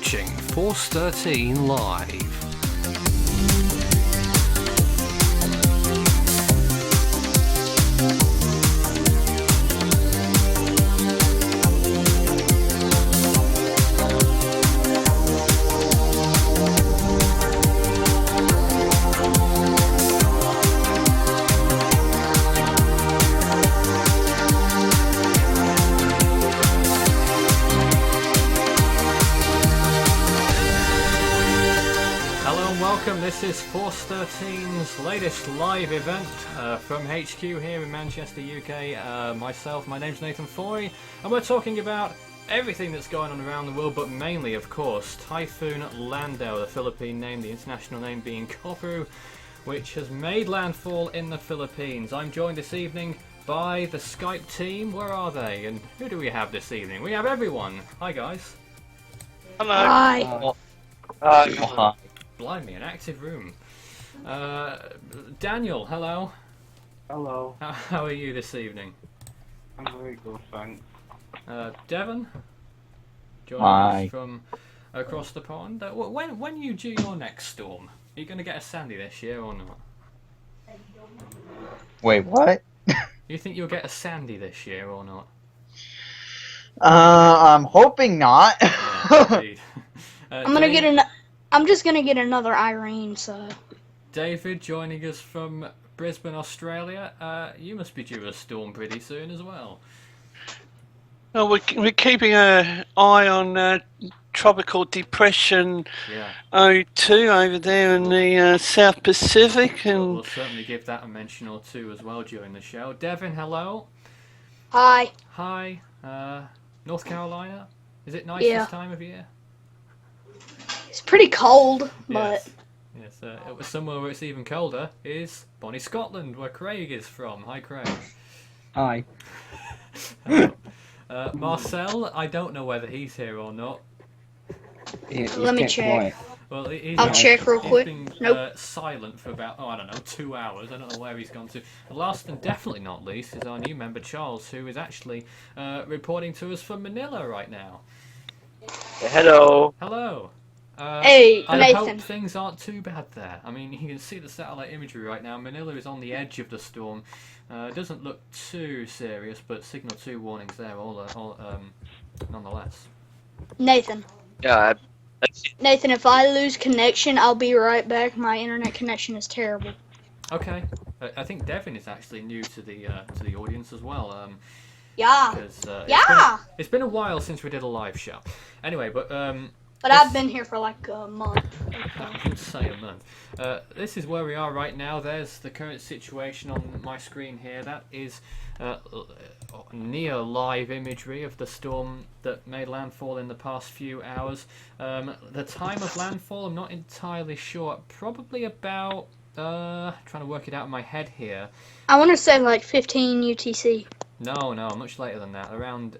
watching Force 13 Live. This is Force 13's latest live event from HQ here in Manchester, UK. My name's Nathan Foy, and we're talking about everything that's going on around the world, but mainly, of course, Typhoon Lando, the Philippine name, the international name being Koppu, which has made landfall in the Philippines. I'm joined this evening by the Skype team. Where are they? And who do we have this evening? We have everyone. Hi, guys. Hello. Hi. Hi. Blimey, an active room. Daniel, hello. Hello. How are you this evening? I'm very good, thanks. Devon, joining Hi. us from across the pond. When you do your next storm, are you going to get a Sandy this year or not? Wait, what? You think you'll get a Sandy this year or not? I'm hoping not. Yeah, indeed. I'm just gonna get another Irene, so. David joining us from Brisbane, Australia. You must be due a storm pretty soon as well. Well, we're keeping an eye on tropical depression O2 over there in the South Pacific, and We'll certainly give that a mention or two as well during the show. Devin, hello. Hi. Hi. North Carolina. Is it nice Yeah. this time of year? It's pretty cold, but Yes. Somewhere where it's even colder is Bonnie, Scotland, where Craig is from. Hi, Craig. Hi. Marcel, I don't know whether he's here or not. Let me check. Quiet. Well, I'll check real quick. He's been Nope. silent for about, 2 hours. I don't know where he's gone to. Last and definitely not least is our new member, Charles, who is actually reporting to us from Manila right now. Hello. Hello. Hey, I Nathan. hope things aren't too bad there. I mean, you can see the satellite imagery right now. Manila is on the edge of the storm. It doesn't look too serious, but signal 2 warnings there, nonetheless. Nathan. Yeah, Nathan, if I lose connection, I'll be right back. My internet connection is terrible. Okay. I think Devin is actually new to the audience as well. Yeah. Because it's been a while since we did a live show. Anyway, but I've been here for like a month. I would say a month. This is where we are right now. There's the current situation on my screen here. That is near live imagery of the storm that made landfall in the past few hours. The time of landfall, I'm not entirely sure. Probably about, trying to work it out in my head here. I want to say like 15 UTC. No, much later than that. Around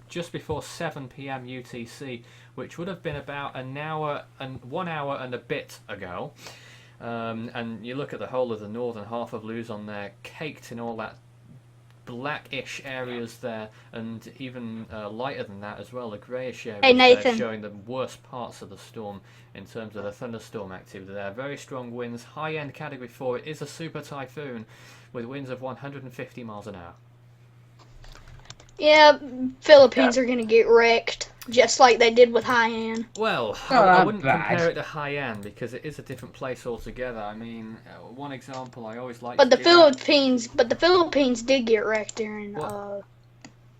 just before 7 p.m. UTC, which would have been about 1 hour and a bit ago. And you look at the whole of the northern half of Luzon there, caked in all that blackish areas there, and even lighter than that as well, the greyish areas Hey, there, Nathan. showing the worst parts of the storm in terms of the thunderstorm activity there. Very strong winds, high-end Category 4. It is a super typhoon with winds of 150 miles an hour. Yeah, Philippines are gonna get wrecked, just like they did with Haiyan. Well, Not I that wouldn't bad. compare it to Haiyan because it is a different place altogether. I mean, one example I always like But to the give out- Philippines did get wrecked during.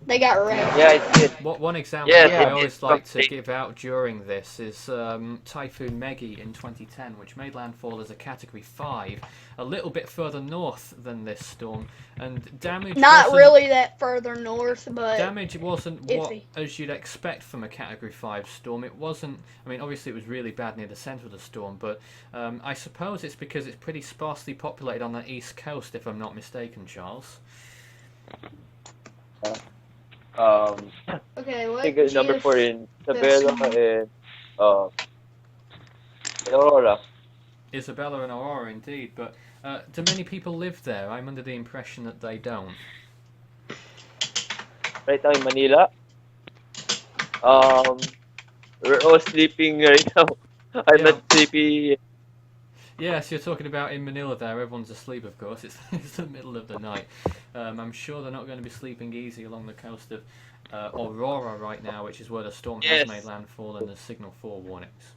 They got wrecked. yeah, it did. One example Yeah, I yeah. always like to give out during this is Typhoon Megi in 2010, which made landfall as a Category 5, a little bit further north than this storm, and damage Not wasn't- really that further north, but Damage wasn't what iffy. as you'd expect from a Category 5 storm. It wasn't. I mean, obviously it was really bad near the centre of the storm, but I suppose it's because it's pretty sparsely populated on the east coast, if I'm not mistaken, Charles. okay. What? Ticket number GF 4 in Isabela Isabela and Aurora. Isabella and Aurora, indeed, but do many people live there? I'm under the impression that they don't. Right now in Manila. We're all sleeping right now. I'm Yeah. not sleepy. Yes, you're talking about in Manila there. Everyone's asleep, of course. It's the middle of the night. I'm sure they're not going to be sleeping easy along the coast of Aurora right now, which is where the storm has Yes, made landfall and there's signal 4 warnings.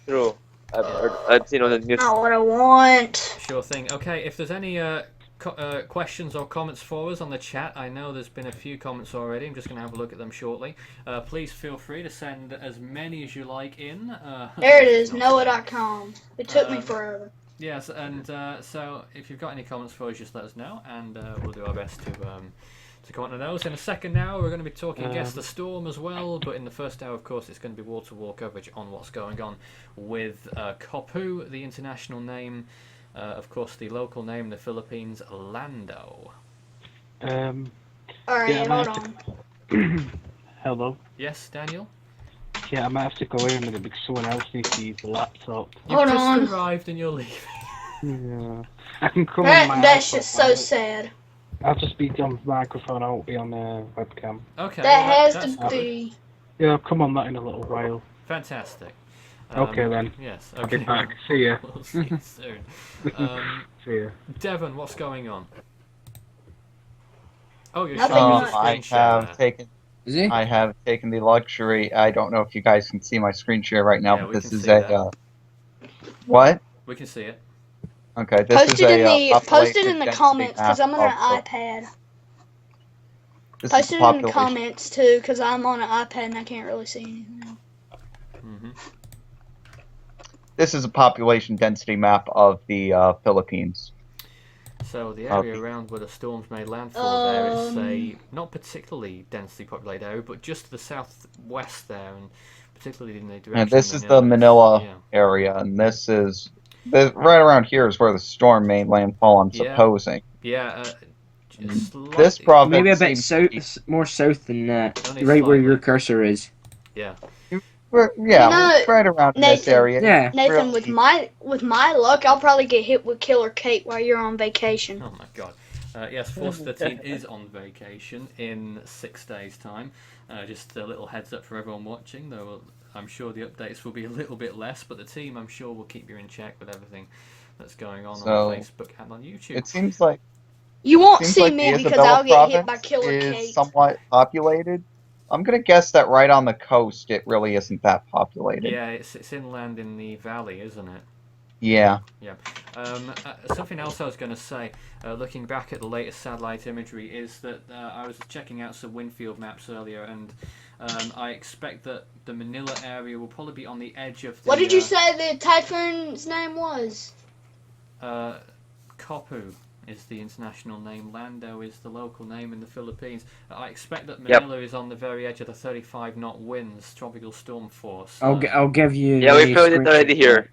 true. Yeah. I've seen on the news. Not what I want. Sure thing. Okay, if there's any questions or comments for us on the chat, I know there's been a few comments already. I'm just going to have a look at them shortly. Please feel free to send as many as you like in. There it is, Noah.com. It took me forever. Yes, and so if you've got any comments for us, just let us know, and we'll do our best to comment on those. In a second hour, we're going to be talking Guess the Storm as well, but in the first hour, of course, it's going to be wall-to-wall coverage on what's going on with Koppu, the international name, of course, the local name in the Philippines, Lando. Alright, yeah, hold on. Hello. Yes, Daniel? Yeah, I might have to go in with it because someone else needs to use the laptop. You've Hold just on. arrived and you're leaving. Yeah. I can come on my That's iPhone, just so sad. I'll just be on microphone, I won't be on webcam. Okay. That has that's to good. be. Yeah, I'll come on that in a little while. Fantastic. Okay then. Yes. I'll be Okay. back. See ya. We'll see you soon. See ya. Devon, what's going on? Oh, you're Nothing showing much. us a I screenshot. have taken. Is he? I have taken the luxury. I don't know if you guys can see my screen share right now, Yeah, but we this can is see that. what? We can see it. Okay, this Post is it in a the post it population in the density comments because map I'm on an of- iPad. This Post is it the in the population. comments too because I'm on an iPad and I can't really see anything. Hmm. This is a population density map of the Philippines. So the area Okay. around where the storms made landfall there is a Um, not particularly densely populated area, but just to the southwest there, and particularly in the direction. And this of is the Manila. Manila area, and this is right around here is where the storm made landfall. I'm Yeah. supposing. Yeah. This Slightly, province Maybe a bit seems to be- more south than that. Only Right where slightly. your cursor is. Yeah. yeah, No, right around in this Nathan. area. Yeah. Nathan, Really- with my luck, I'll probably get hit with Killer Kate while you're on vacation. Oh my god. Yes, Force 13 is on vacation in 6 days' time. Just a little heads up for everyone watching, though I'm sure the updates will be a little bit less, but the team, I'm sure, will keep you in check with everything that's going on So, Facebook and on YouTube. It seems like You won't seems see like me the because Isabela I'll get hit by province Killer is Kate. somewhat populated. I'm gonna guess that right on the coast, it really isn't that populated. Yeah, it's inland in the valley, isn't it? Yeah. Yeah. Something else I was going to say, looking back at the latest satellite imagery, is that I was checking out some windfield maps earlier, and I expect that the Manila area will probably be on the edge of the... What did you say the typhoon's name was? Koppu is the international name. Lando is the local name in the Philippines. I expect that Manila is on the very edge of the 35-knot winds, tropical storm force. I'll give you. Yeah, we the found it screenshot. already here.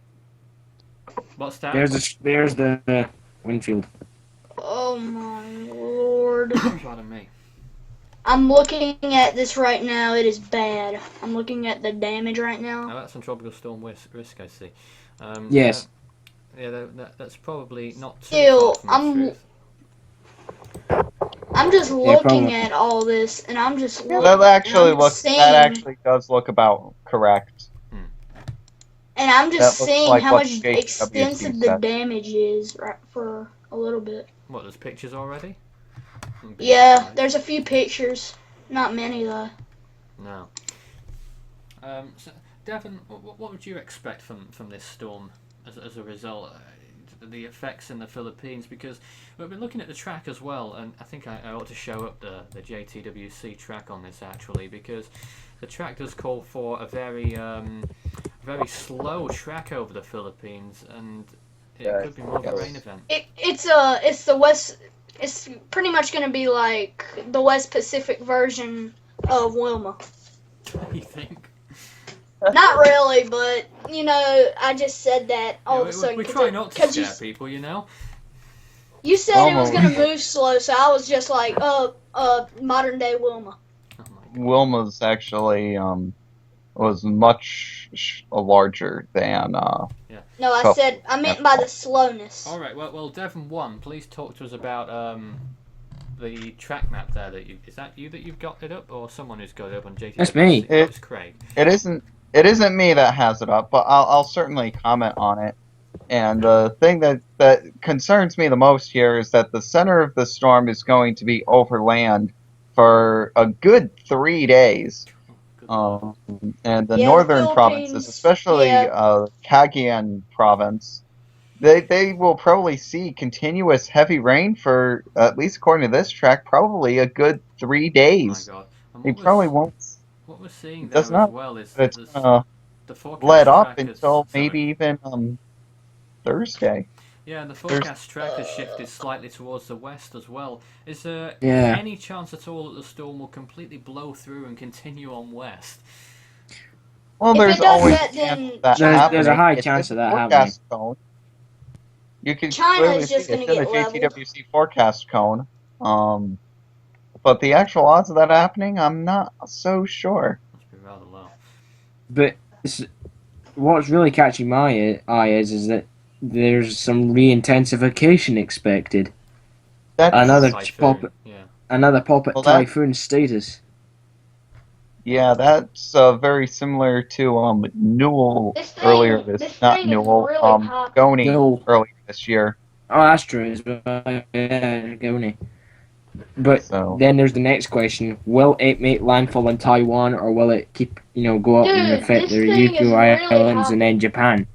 What's that? There's the Winfield. Oh my lord. Pardon me. I'm looking at this right now. It is bad. I'm looking at the damage right now. Oh, that's on tropical storm risk, I see. Yes. Yeah, that's probably not too Still, far from the truth. I'm just Yeah, looking probably. at all this, and I'm just looking. That actually and I'm looks. seeing, That actually does look about correct. And I'm just that looks seeing like how what much Jtwc extensive the said. damage is right, for a little bit. What, there's pictures already? Yeah, there's a few pictures. Not many though. No. So, Devon, what would you expect from this storm as a result? The effects in the Philippines, because we've been looking at the track as well, and I think I ought to show up the Jtwc track on this actually, because the track does call for a very slow track over the Philippines, and it could be more of a rain event. It's the west. It's pretty much gonna be like the West Pacific version of Wilma. You think? Not really, but you know, I just said that all of a sudden. We try not to scare people, you know. You said it was gonna Almost. move slow, so I was just like, modern day Wilma. Oh my God. Wilma's actually was much larger than No, I meant by the slowness. All right. Well, Devon 1, please talk to us about the track map there is that you that you've got it up, or someone who's got it up on Jtwc? That's me. Oh, it's Craig. It isn't me that has it up, but I'll certainly comment on it. And the thing that concerns me the most here is that the center of the storm is going to be over land for a good 3 days. And the northern provinces, especially Cagayan province, they will probably see continuous heavy rain for, at least according to this track, probably a good 3 days. Oh my God. They probably won't. What we're seeing there as well is that the forecast let up track until maybe even Thursday. Yeah, and the forecast track has shifted slightly towards the west as well. Is there any chance at all that the storm will completely blow through and continue on west? Well, there's always a chance that happening. There's a high chance of that happening. Cone. You can China clearly is just see going it's to in the get Jtwc forecast cone. But the actual odds of that happening, I'm not so sure. Must be rather low. But what's really catching my eye is that there's some re-intensification expected. That's another Typhoon, pop at typhoon status. Yeah, that's very similar to Newell earlier this not Newell, Goni earlier this year. Oh, that's true as well. Yeah, Goni. But then there's the next question: will it make landfall in Taiwan, or will it keep go up and affect the Ryukyu Islands and then Japan?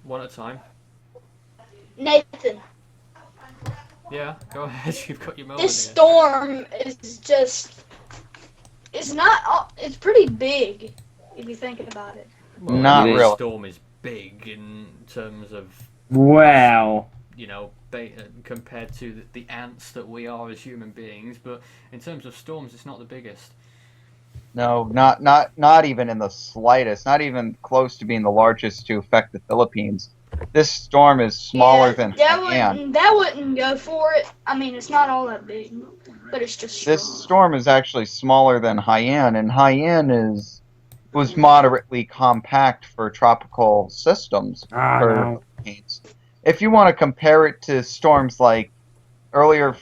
One at a time. Nathan. Yeah, go ahead. You've got your moment. This storm is just. It's pretty big, if you think about it. Well, not really. The storm is big in terms of. Wow. Compared to the ants that we are as human beings, but in terms of storms, it's not the biggest. No, not even in the slightest. Not even close to being the largest to affect the Philippines. This storm is smaller than Haiyan. That wouldn't go for it. I mean, it's not all that big, but it's just strong. This storm is actually smaller than Haiyan, and Haiyan was moderately compact for tropical systems for hurricanes. If you want to compare it to storms like earlier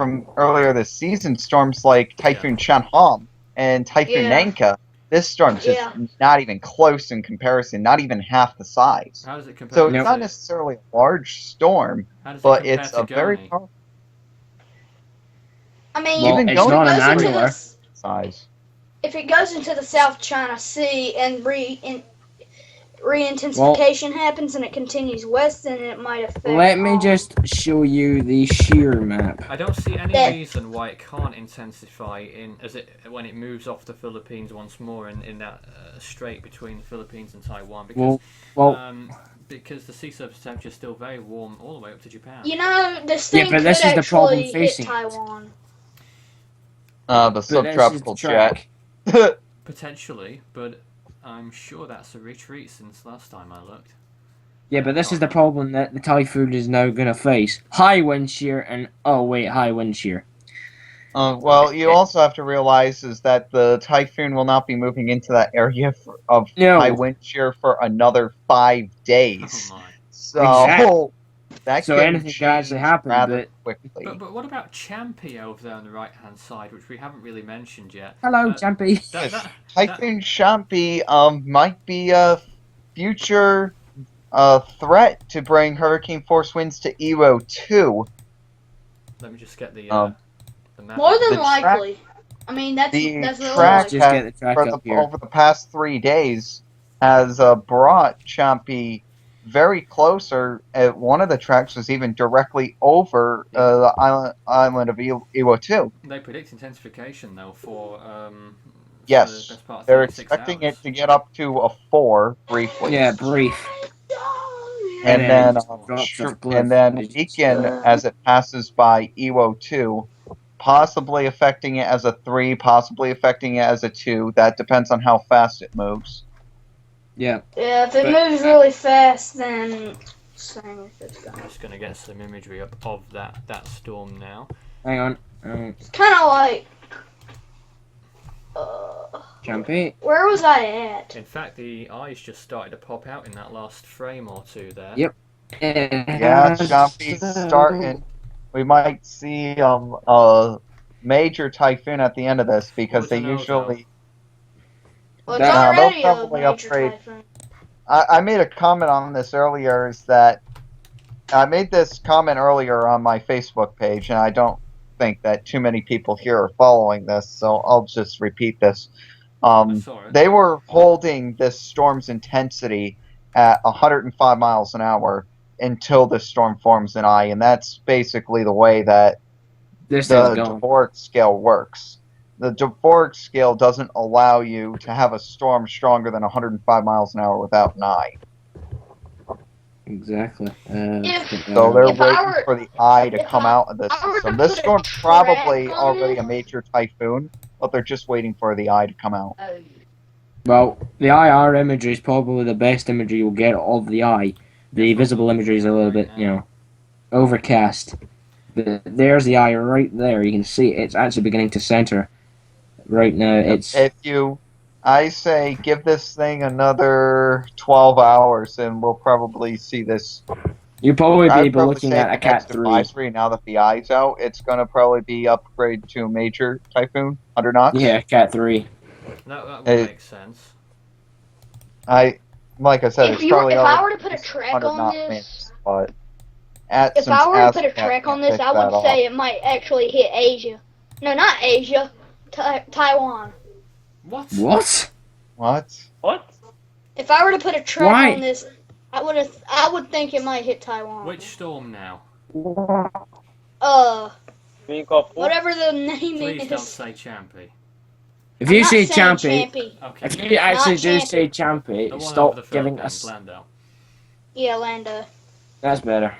this season, storms like Typhoon Champi and Typhoon Nanka, this storm's just not even close in comparison, not even half the size. How does it compare? So it's not necessarily a large storm, but it's a very powerful. I mean, even it's not an annular size. If it goes into the South China Sea and re-intensification happens and it continues west, then it might affect. Let me just show you the shear map. I don't see any reason why it can't intensify when it moves off the Philippines once more in that strait between the Philippines and Taiwan, because because the sea surface temperature is still very warm all the way up to Japan. This thing could actually hit Taiwan. The subtropical jet. Potentially, but I'm sure that's a retreat since last time I looked. Yeah, but this is the problem that the typhoon is now going to face. High wind shear and... Oh, wait, high wind shear. Well, you also have to realize is that the typhoon will not be moving into that area of high wind shear for another 5 days. Oh my. So... So anything can actually happen rather quickly. But what about Champi over there on the right-hand side, which we haven't really mentioned yet? Hello, Champi. Typhoon Champi might be a future threat to bring hurricane force winds to Iwo 2. Let me just get the map. More than likely. I mean, that's track just get the track up here. Over the past 3 days has brought Champi very close, or one of the tracks was even directly over the island of Iwo 2. They predict intensification, though, for yes, the best part of they're 36 expecting hours. it to get up to a 4 briefly. Yeah, brief. And then weaken as it passes by Iwo 2, possibly affecting it as a 3, possibly affecting it as a 2. That depends on how fast it moves. Yeah. Yeah, if it moves really fast, then I'm just going to get some imagery up of that storm now. Hang on. It's kind of like... Champi. Where was I at? In fact, the eyes just started to pop out in that last frame or two there. Yep. Yeah, Champi's starting. We might see a major typhoon at the end of this because they What's an usually. Well, it's That- already they'll a probably major upgrade. typhoon. I made a comment on this earlier. Is that I made this comment earlier on my Facebook page, and I don't think that too many people here are following this, so I'll just repeat this. They were holding this storm's intensity at 105 miles an hour until the storm forms an eye, and that's basically the way that This the thing's going. Dvorak scale works. The Dvorak scale doesn't allow you to have a storm stronger than 105 miles an hour without an eye. Exactly. So they're waiting for the eye to come out of the system. This storm's probably already a major typhoon, but they're just waiting for the eye to come out. Well, the IR imagery is probably the best imagery you'll get of the eye. The visible imagery is a little bit, overcast. But there's the eye right there. You can see it's actually beginning to center. Right now, it's... I say give this thing another 12 hours and we'll probably see this. You'll probably be looking at a Cat 3. Advisory, now that the eye's out, it's going to probably be upgraded to a major typhoon, 100 knots. Yeah, Cat 3. That would make sense. Like I said, If I were to put a track on this, but if I were to put a track on this, I would say it might actually hit Asia. No, not Asia. Taiwan. What? What? If I were to put a track on this, I would think it might hit Taiwan. Which storm now? Whatever the name Please is. don't say Champi. If you say Champi, okay. if you actually do say Champi, stop giving us... Lando. Yeah, Lando. That's better.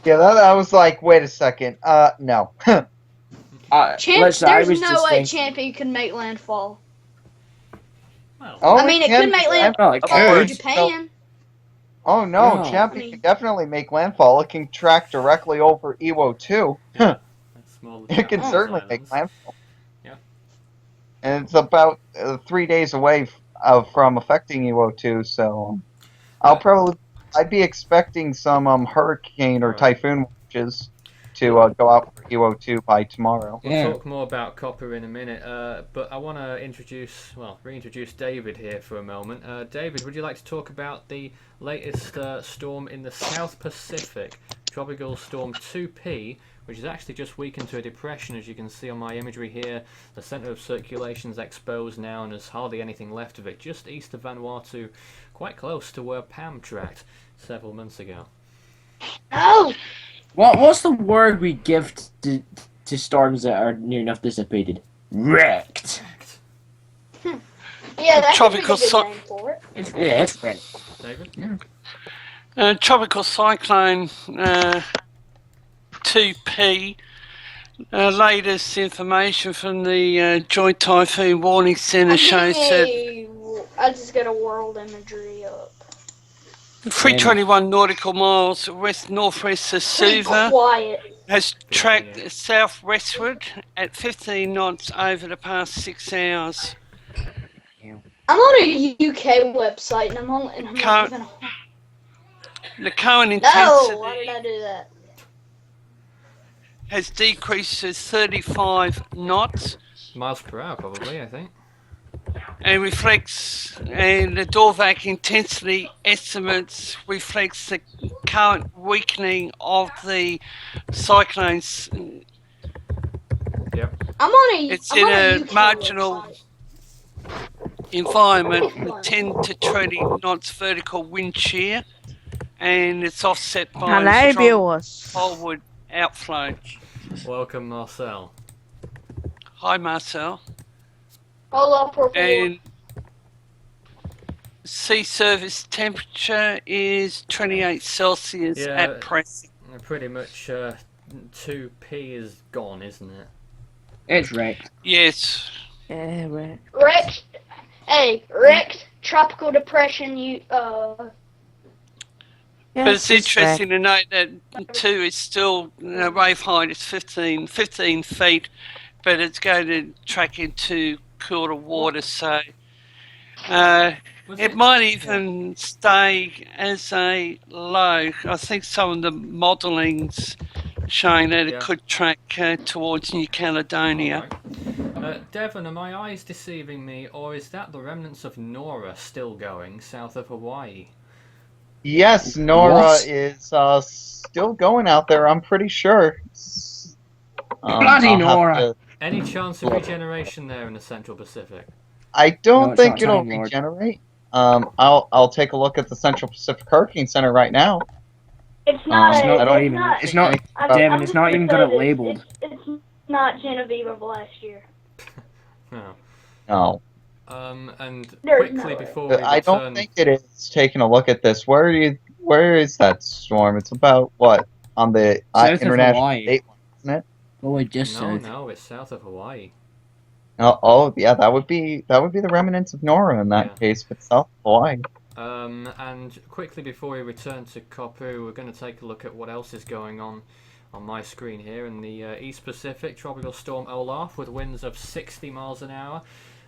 Yeah, I was like, wait a second. No. There's no way Champi could make landfall. Well, I mean, it could make landfall in Japan. Oh no, Champi can definitely make landfall. It can track directly over Iwo 2. It can certainly make landfall. Yeah. And it's about 3 days away from affecting Iwo 2, so I'd be expecting some hurricane or typhoon watches to go out for Iwo 2 by tomorrow. We'll talk more about Koppu in a minute, but I want to reintroduce David here for a moment. David, would you like to talk about the latest storm in the South Pacific, Tropical Storm 2P, which is actually just weakened to a depression, as you can see on my imagery here. The centre of circulation is exposed now, and there's hardly anything left of it, just east of Vanuatu, quite close to where Pam tracked several months ago. Oh! What's the word we give to storms that are near enough dissipated? Wrecked. Yeah, that's a good name for it. It's wrecked. David? Yeah. Tropical Cyclone 2P. Latest information from the Joint Typhoon Warning Centre shows that... I just got a world imagery up. 321 nautical miles west-northwest of Suva has tracked southwestward at 15 knots over the past 6 hours. I'm on a UK website and I'm not even... The current intensity... No, why did I do that? ...has decreased to 35 knots. Miles per hour, probably, I think. And reflects, and the Dvorak intensity estimates reflects the current weakening of the cyclones. Yep. It's in a marginal environment with 10 to 20 knots vertical wind shear, and it's offset by a strong poleward outflow. Welcome, Marcel. Hi, Marcel. Hola, por favor. And sea surface temperature is 28 Celsius at present. Pretty much 2P is gone, isn't it? It's wrecked. Yes. Wrecked. Hey, wrecked. Tropical depression. But it's interesting to note that 2 is still, wave height is 15 feet, but it's going to track into cooler water, so it might even stay as a low. I think some of the modellings showing that it Yeah. could track towards New Caledonia. Alright. Devon, are my eyes deceiving me, or is that the remnants of Nora still going south of Hawaii? Yes, Nora What? is still going out there. I'm pretty sure. Bloody I'll have Nora! to- Any chance of regeneration there in the Central Pacific? I No, don't it's think not it'll Time Lord. regenerate. I'll take a look at the Central Pacific Hurricane Center right now. It's not. It's not, I don't even. not- It's not. Devin, it's not even got it labeled. It's not Genevieve of last year. No. No, And There's quickly no way. before we I return, don't think it is. Taking a look at this, where is that storm? It's about what on the South of international Hawaii. date line, isn't it? Oh, just no, it's south of Hawaii. Oh, yeah, that would be the remnants of Nora in that Yeah. case, but South Hawaii. And quickly before we return to Koppu, we're going to take a look at what else is going on my screen here in the East Pacific. Tropical storm Olaf with winds of 60 miles an hour.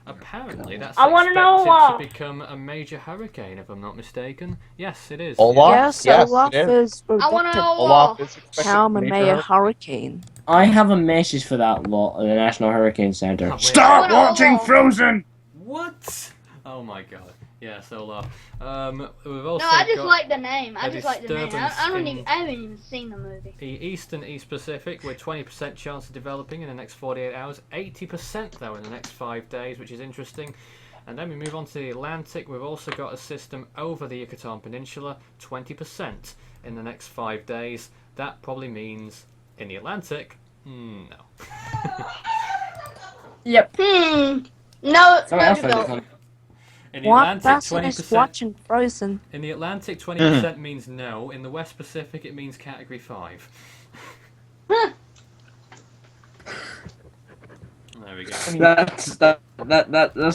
Apparently, that's I wanna know expected Olaf. to become a major hurricane, if I'm not mistaken. Yes, it is. Olaf? Yes, Yes, Olaf it is. is I want to predicted know Olaf Olaf. is to expected become to a be major hurricane. I have a message for that lot at the National Hurricane Center. Oh, Start wait. watching Olaf. Frozen! What? Oh my god. Yes, Olaf. We've also No, I just got like the name. I a just like the name. disturbance I haven't even seen the movie. the Eastern East Pacific with 20% chance of developing in the next 48 hours, 80% though in the next 5 days, which is interesting. And then we move on to the Atlantic. We've also got a system over the Yucatan Peninsula, 20% in the next 5 days. That probably means in the Atlantic, no. Yep. No, Someone no else found it development. funny. In the What Atlantic, person is 20%. watching Frozen? In the Atlantic, 20% means no. In the West Pacific, it means Category 5. There we go. That's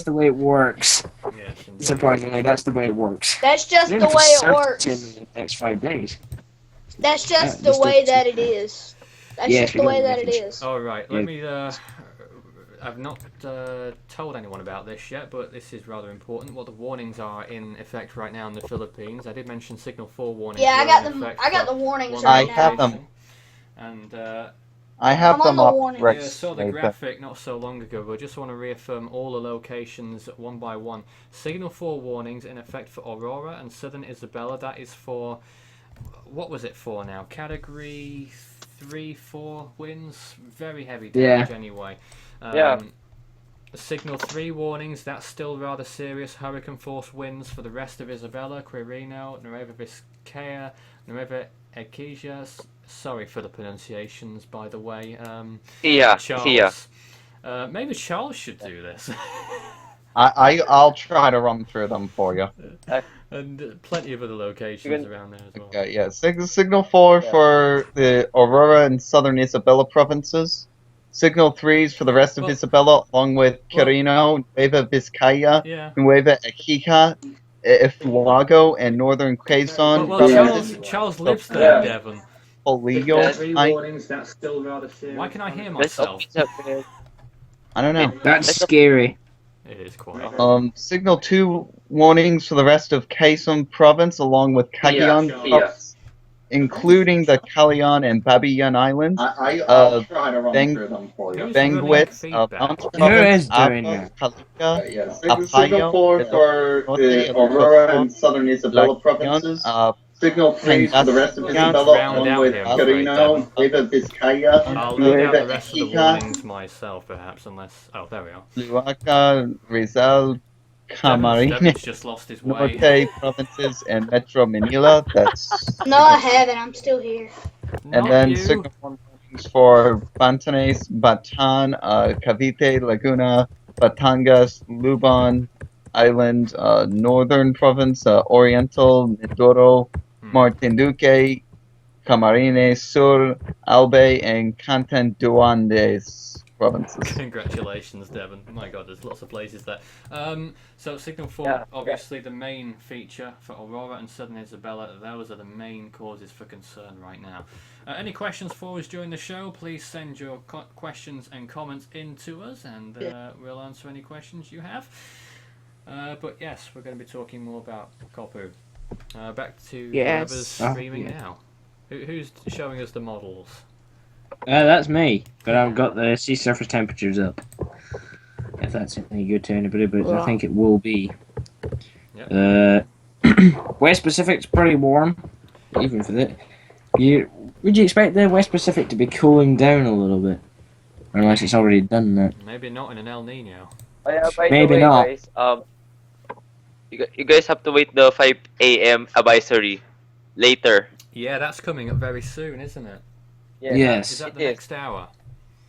the way it works. Yes, indeed. Surprisingly, that's the way it works. That's just the way it works. In the next 5 days. That's just Yeah, the way that it is. That's Yeah, just she the got way the that it message. is. All right, let Yeah. me. I've not told anyone about this yet, but this is rather important. What the warnings are in effect right now in the Philippines. I did mention Signal 4 warnings. Yeah, I were got in them. effect I got for the warnings one right I have now. them. And I have I'm on them the up. warning. Rex, yeah, saw the Nathan. graphic not so long ago, but I just want to reaffirm all the locations one by one. Signal 4 warnings in effect for Aurora and Southern Isabella. That is for, what was it for now? Category 3, 4 winds? Very heavy damage anyway. Signal 3 warnings, that's still rather serious. Hurricane force winds for the rest of Isabella, Quirino, Nueva Vizcaya, Nueva Ecija. Sorry for the pronunciations, by the way. Charles. Maybe Charles should do this. I'll try to run through them for you. And plenty of other locations around there as well. Okay, yeah. Signal 4 for the Aurora and Southern Isabella provinces. Signal 3s for the rest of Isabella, along with Quirino, Nueva Vizcaya, Yeah. Nueva Ecija, Fuego, and Northern Quezon. Well, Charles lives there, Devon. Polillo. Why can I hear myself? I don't know. That's scary. It is quite. Signal 2 warnings for the rest of Quezon province, along with Cagayan province, including the Calayan and Babayan Islands. I'll try to run through them for you. Benguet, Who is doing that? Calica, Signal 4 for the Aurora and Southern Isabella provinces. Signal 3 for the rest of Isabella, along with Quirino, Nueva Vizcaya, I'll read out Nueva the rest of the Ecija. warnings myself, perhaps, unless. Oh, there we are. Luaca, Rizal, Camarines, Devin's just lost his way. Norte provinces, and Metro Manila. That's No, I haven't. I'm still here. and Not then you. Signal 1 warnings for Bantanes, Batan, Cavite, Laguna, Batangas, Lubon Island, Northern Province, Oriental, Mindoro, Martinduque, Camarines Sur, Albay, and Catanduanes provinces. Congratulations, Devon. My God, there's lots of places there. So Signal 4, obviously the main feature for Aurora and Southern Isabella. Those are the main causes for concern right now. Any questions for us during the show? Please send your questions and comments in to us, and we'll answer any questions you have. But yes, we're going to be talking more about Koppu. Back to whoever's streaming now. Who's showing us the models? That's me, but I've got the sea surface temperatures up. If that's any good to anybody, but I think it will be. Yep. West Pacific's pretty warm, even for that. Would you expect the West Pacific to be cooling down a little bit? Unless it's already done that. Maybe not in an El Nino. Oh, yeah, by Maybe the way, not. guys, you guys have to wait the 5 a.m. advisory later. Yeah, that's coming up very soon, isn't it? Yeah, Yes. Is that the next hour?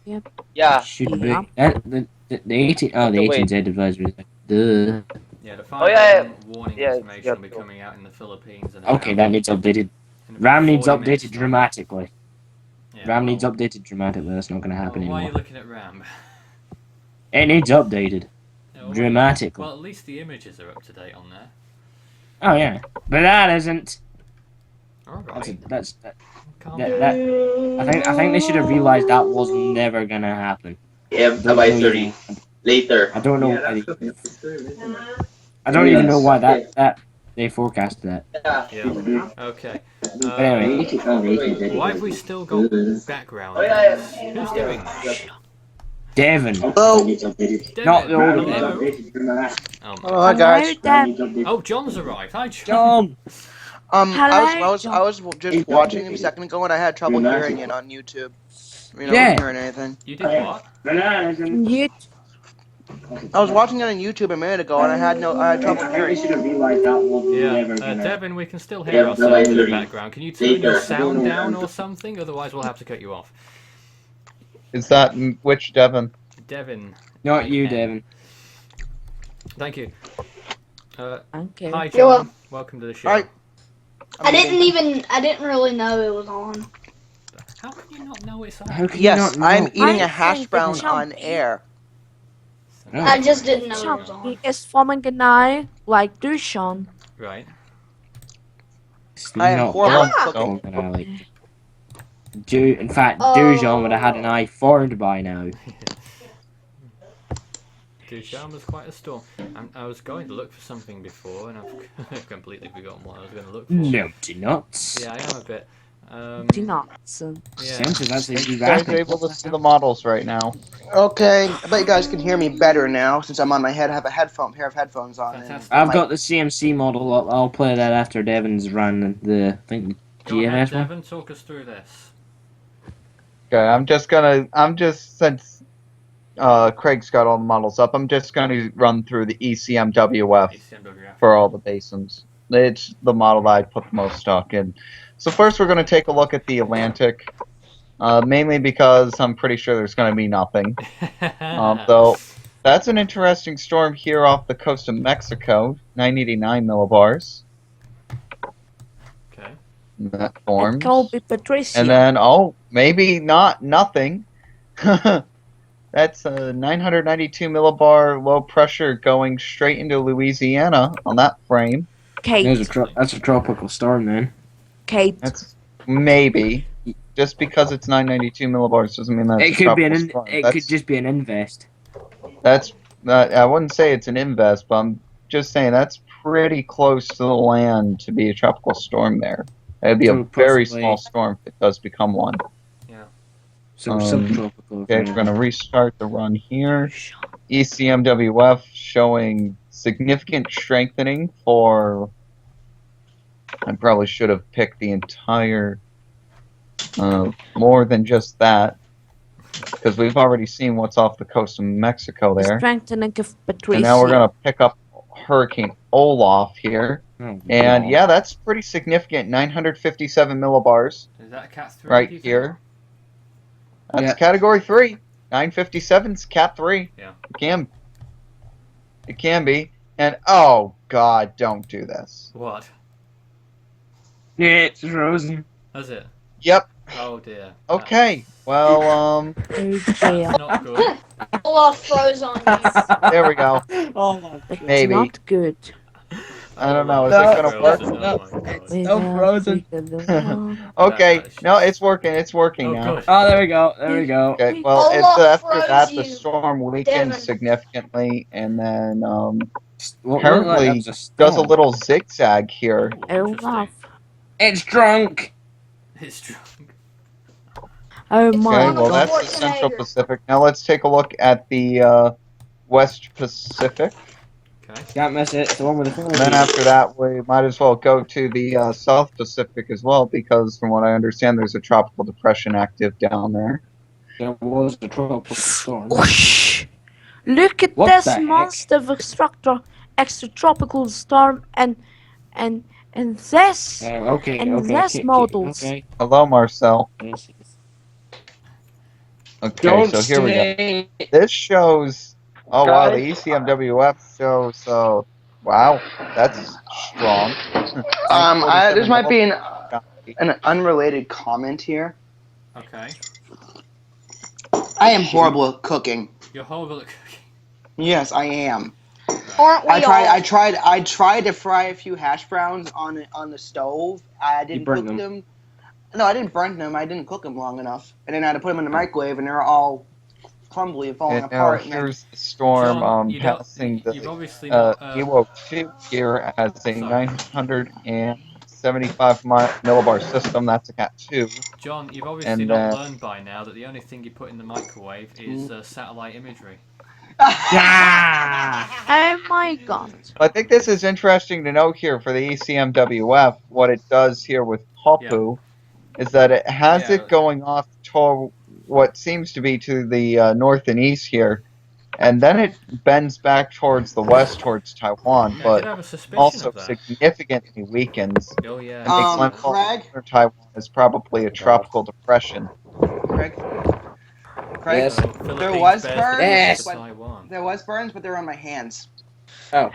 Yep. Yeah. Should be. Yeah. The 18. Oh, the 18Z advisory. Duh. Yeah, the 5 Oh, yeah. warning Yeah, information will be coming out in the Philippines. And Okay, that needs updated. in about RAM needs 40 minutes updated time. dramatically. Yeah, RAM well, needs updated dramatically. That's not going to happen well, why are anymore. you looking at RAM? It needs updated No, well, dramatically. Well, at least the images are up to date on there. Oh yeah, but that isn't. Alright. I think they should have realized that was never gonna happen. Advisory later. I don't know. Yeah, Why that's coming up soon, isn't it? I don't even know why Yes. that they forecasted that. Yeah. Okay. But anyway, Why have we still got background? Oh, yeah. Who's doing that? Devon. Hello. Devin, Not the older hello? Devon. Oh, Hello, hi guys. oh, John's arrived. Hi, John. John. I was just watching him a second ago and I had trouble hearing it on YouTube. I wasn't hearing anything. You did what? You I was watching it on YouTube a minute ago and I had trouble hearing. Yeah, Devin, we can still hear ourselves in the background. Can you turn your sound down or something? Otherwise, we'll have to cut you off. Is that which Devon? Devin. Not you, Devon. Thank you. okay. Hi, You're John. welcome. Welcome to the show. Hi. I didn't really know it was on. How can you not know it's on? How can you Yes, not know? I'm eating a I hash think brown it's on Champi. air. Oh. I just didn't know it was on. Champi is forming an eye like Dushan. Right. It's I am not horrible Yeah. at cooking. an eye like. In fact, Oh. Dujon would have had an eye formed by now. Duchamp was quite a storm. I was going to look for something before, and I've completely forgotten what I was going to look for. Naughty nuts. Yeah, I am a bit. Nuts. Yeah. Sounds that's a You guys are able to see the models right now. Okay, I bet you guys can hear me better now since I'm on my head. I have a pair of headphones on. And Fantastic. I've got the CMC model. I'll play that after Devon's run the I think the Go ahead, GMS one. Devon, talk us through this. Okay, since Craig's got all the models up, I'm just gonna run through the ECMWF ECMWF. for all the basins. It's the model that I put the most stock in. So first we're gonna take a look at the Atlantic, mainly because I'm pretty sure there's gonna be nothing. Though that's an interesting storm here off the coast of Mexico, 989 millibars. Okay. That It forms. can be Patricia. And then, maybe nothing. That's a 992 millibar low pressure going straight into Louisiana on that frame. Kate. That's a tropical storm, man. Kate. That's maybe. Just because it's 992 millibars doesn't mean that It it's a could be tropical storm. it could just be an invest. That's I wouldn't say it's an invest, but I'm just saying that's pretty close to the land to be a tropical storm there. It'd be a So very possibly- small storm if it does become one. So subtropical. Okay, we're going to restart the run here. ECMWF showing significant strengthening for... I probably should have picked the entire... more than just that. Because we've already seen what's off the coast of Mexico there. Strengthening of Patricia. And now we're going to pick up Hurricane Olaf here. Oh, And God. yeah, that's pretty significant. 957 millibars Is that a Cat 3? right do you think? here. That's Yeah. Category 3. 957's Cat 3. Yeah. It can be. And, oh, God, don't do this. What? Yeah, it's frozen. Is it? Yep. Oh dear. Okay. Well, Oh That's dear. not good. Olaf froze on you. there we go. Oh my It's Maybe. not good. I don't know. Is No. it going to work? Frozen, oh my God. so frozen. Okay. That- No, it's working. It's working Oh, now. good. Oh, there we go. There we go. Okay. Well, Olaf after froze that, the you, storm weakens Devin. significantly, and then Well, apparently that was a does a storm. little zigzag here. Olaf. It's drunk. It's drunk. Oh It's my Okay, well along god. that's the Central Schwarzenegger. Pacific. Now let's take a look at the West Pacific. Okay. Can't miss it. It's the one with the And then after that, we might as well go to the South Pacific as well, because from what I understand, there's a tropical depression active down there. There was a tropical storm. Whoosh. Look at What this the heck? monster of extratropical storm and this Okay, and okay, this models. okay. Hello, Marcel. Yes. Okay, Don't so here we go. say This shows. Oh wow, the guys. ECMWF shows. Wow, that's strong. This might be Champi. an unrelated comment here. Okay. I am horrible at cooking. You're horrible at cooking. Yes, I am. Aren't we all? I tried to fry a few hash browns on the stove. I didn't burnt cook them. them. No, I didn't burn them. I didn't cook them long enough, and then I had to put them in the microwave, and they're all crumbly and falling And now apart. And then, here's the storm John, you don't- passing you've the obviously not, Iwo 2 here as a Sorry. 975 millibar system. That's a Cat 2. John, you've obviously And not learned by now that the only thing you put in the microwave is satellite imagery. Oh my god. I think this is interesting to note here for the ECMWF. What it does here with Koppu is that it has it going off to what seems to be to the north and east here, and then it bends back towards the west, towards Taiwan, I did but have a suspicion also of that. significantly weakens. Oh yeah. And makes landfall Craig? over Taiwan is probably a tropical depression. Craig, Yes. So, there Philippines was bears burns. the Yes. but Taiwan. There was burns, but they're on my hands. Oh.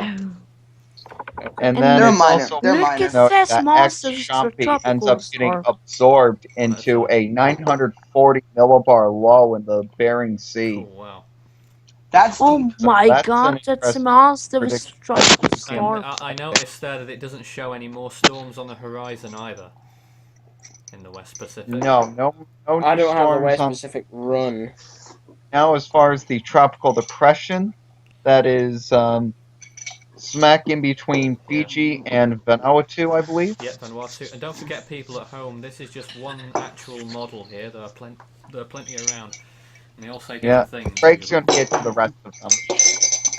And then They're it's minor. also They're Look minor. at note this that monster Champi ends tropical up getting storm. absorbed into a 940 millibar low in the Bering Sea. Cool, wow. That's Oh So my that's an god, that's a interesting monster of prediction. tropical And storm. I noticed there that it doesn't show any more storms on the horizon either. In the West Pacific. No I don't have the storms West on. Pacific run. Now, as far as the tropical depression, that is smack in between Fiji and Vanuatu, I believe. Yep, Vanuatu. And don't forget, people at home, this is just one actual model here. There are plenty around. And they all say different things. Craig's going to get to the rest of them.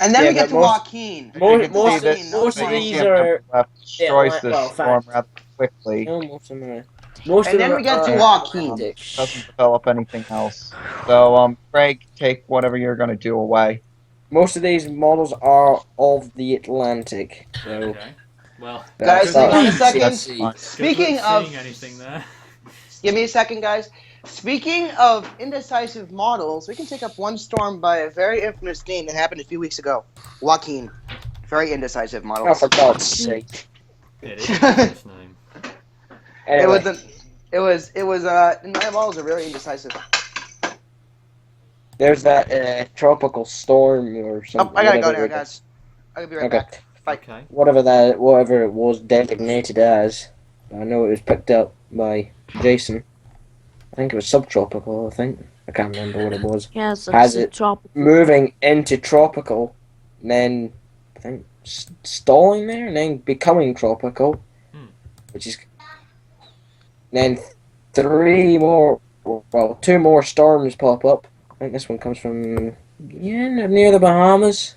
And then Yeah, we get but to most- Joaquin. Most of these are destroys this well, storm fact. rather quickly. No, most of them are. Most And of then them we get to are Joaquin. Atlantic. Doesn't develop anything else. So, Craig, take whatever you're going to do away. Most of these models are of the Atlantic. So Okay. Well, Guys, hang on a second. Fine. Speaking good luck of, seeing anything there. give me a second, guys. Speaking of indecisive models, we can take up one storm by a very infamous name that happened a few weeks ago. Joaquin. Very indecisive model. oh, for God's sake. It is his name. Anyway, Nine models are very indecisive. there's that tropical storm or something. Oh, I gotta go whatever now, guys. I'll be right Okay. back. Fight. Okay. Whatever it was designated as. I know it was picked up by Jason. I think it was subtropical. I can't remember what it was. Yes, Has it's it tropical. moving into tropical, and then I think stalling there, and then becoming tropical, which is then two more storms pop up. I think this one comes from near the Bahamas,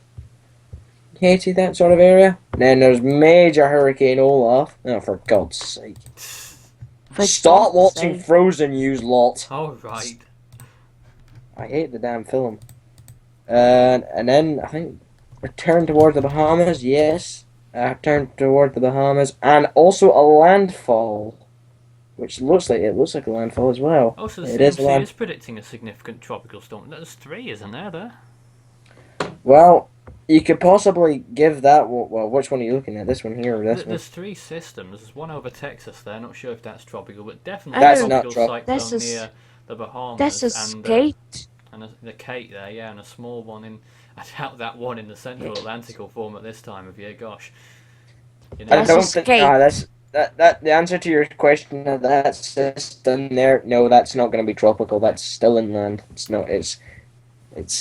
Haiti, that sort of area. Then there's major Hurricane Olaf. Oh, for God's sake! Stop watching Frozen, you lot. All right. I hate the damn film. And then I think return towards the Bahamas. Yes, turn towards the Bahamas, and also a landfall, which looks like a landfall as well. Oh, so the It is CMC a is predicting a significant tropical storm. There's 3, isn't there? Well, you could possibly give that. Well, which one are you looking at? This one here or this one? There's 3 systems. There's one over Texas there. Not sure if that's tropical, but definitely That's a not tropical tropical. cyclone near the Bahamas. This is and, Kate. And the Kate there, yeah, and a small one in. I doubt that one in the Central Atlantic will form at this time of year. Gosh. You know, I don't think that the answer to your question of that system there. No, that's not going to be tropical. That's still inland. It's not. It's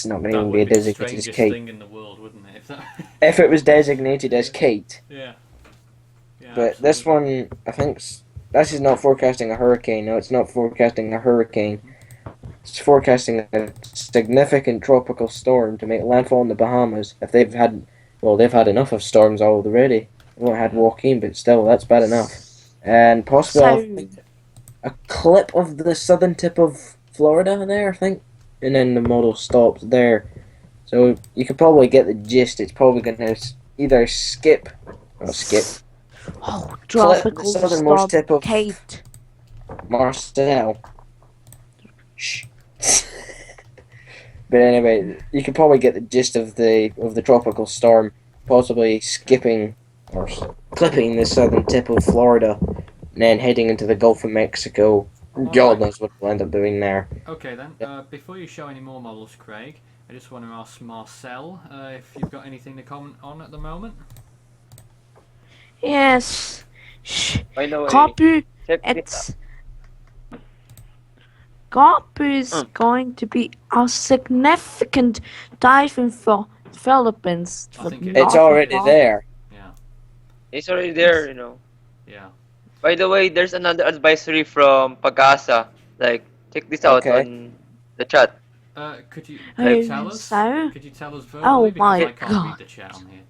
not going to be the designated as strangest Kate. thing in the world, wouldn't it? If it was designated as Kate. Yeah. But this one, I think, this is not forecasting a hurricane. No, it's not forecasting a hurricane. It's forecasting a significant tropical storm to make landfall in the Bahamas. If they've had, well, they've had enough of storms already. They won't had Joaquin, but still, that's bad enough. And possibly a clip of the southern tip of Florida there, I think. And then the model stops there. So you can probably get the gist. It's probably going to either skip, tropical the southernmost tip of Kate. Marcel. Shh. But anyway, you can probably get the gist of the tropical storm, possibly skipping or clipping the southern tip of Florida, and then heading into the Gulf of Mexico. God knows what we'll end up doing there. Okay then, before you show any more models, Craig, I just want to ask Marcel if you've got anything to comment on at the moment. Yes. By the way, Koppu, check it's Koppu is going to be a significant typhoon for Philippines. It's already there. Yeah. It's already there, you know. Yeah. By the way, there's another advisory from Pagasa. Like, check this out on the chat. Could you Like, tell us? so? Could you tell us verbally? Oh because my I can't God. read the chat on here.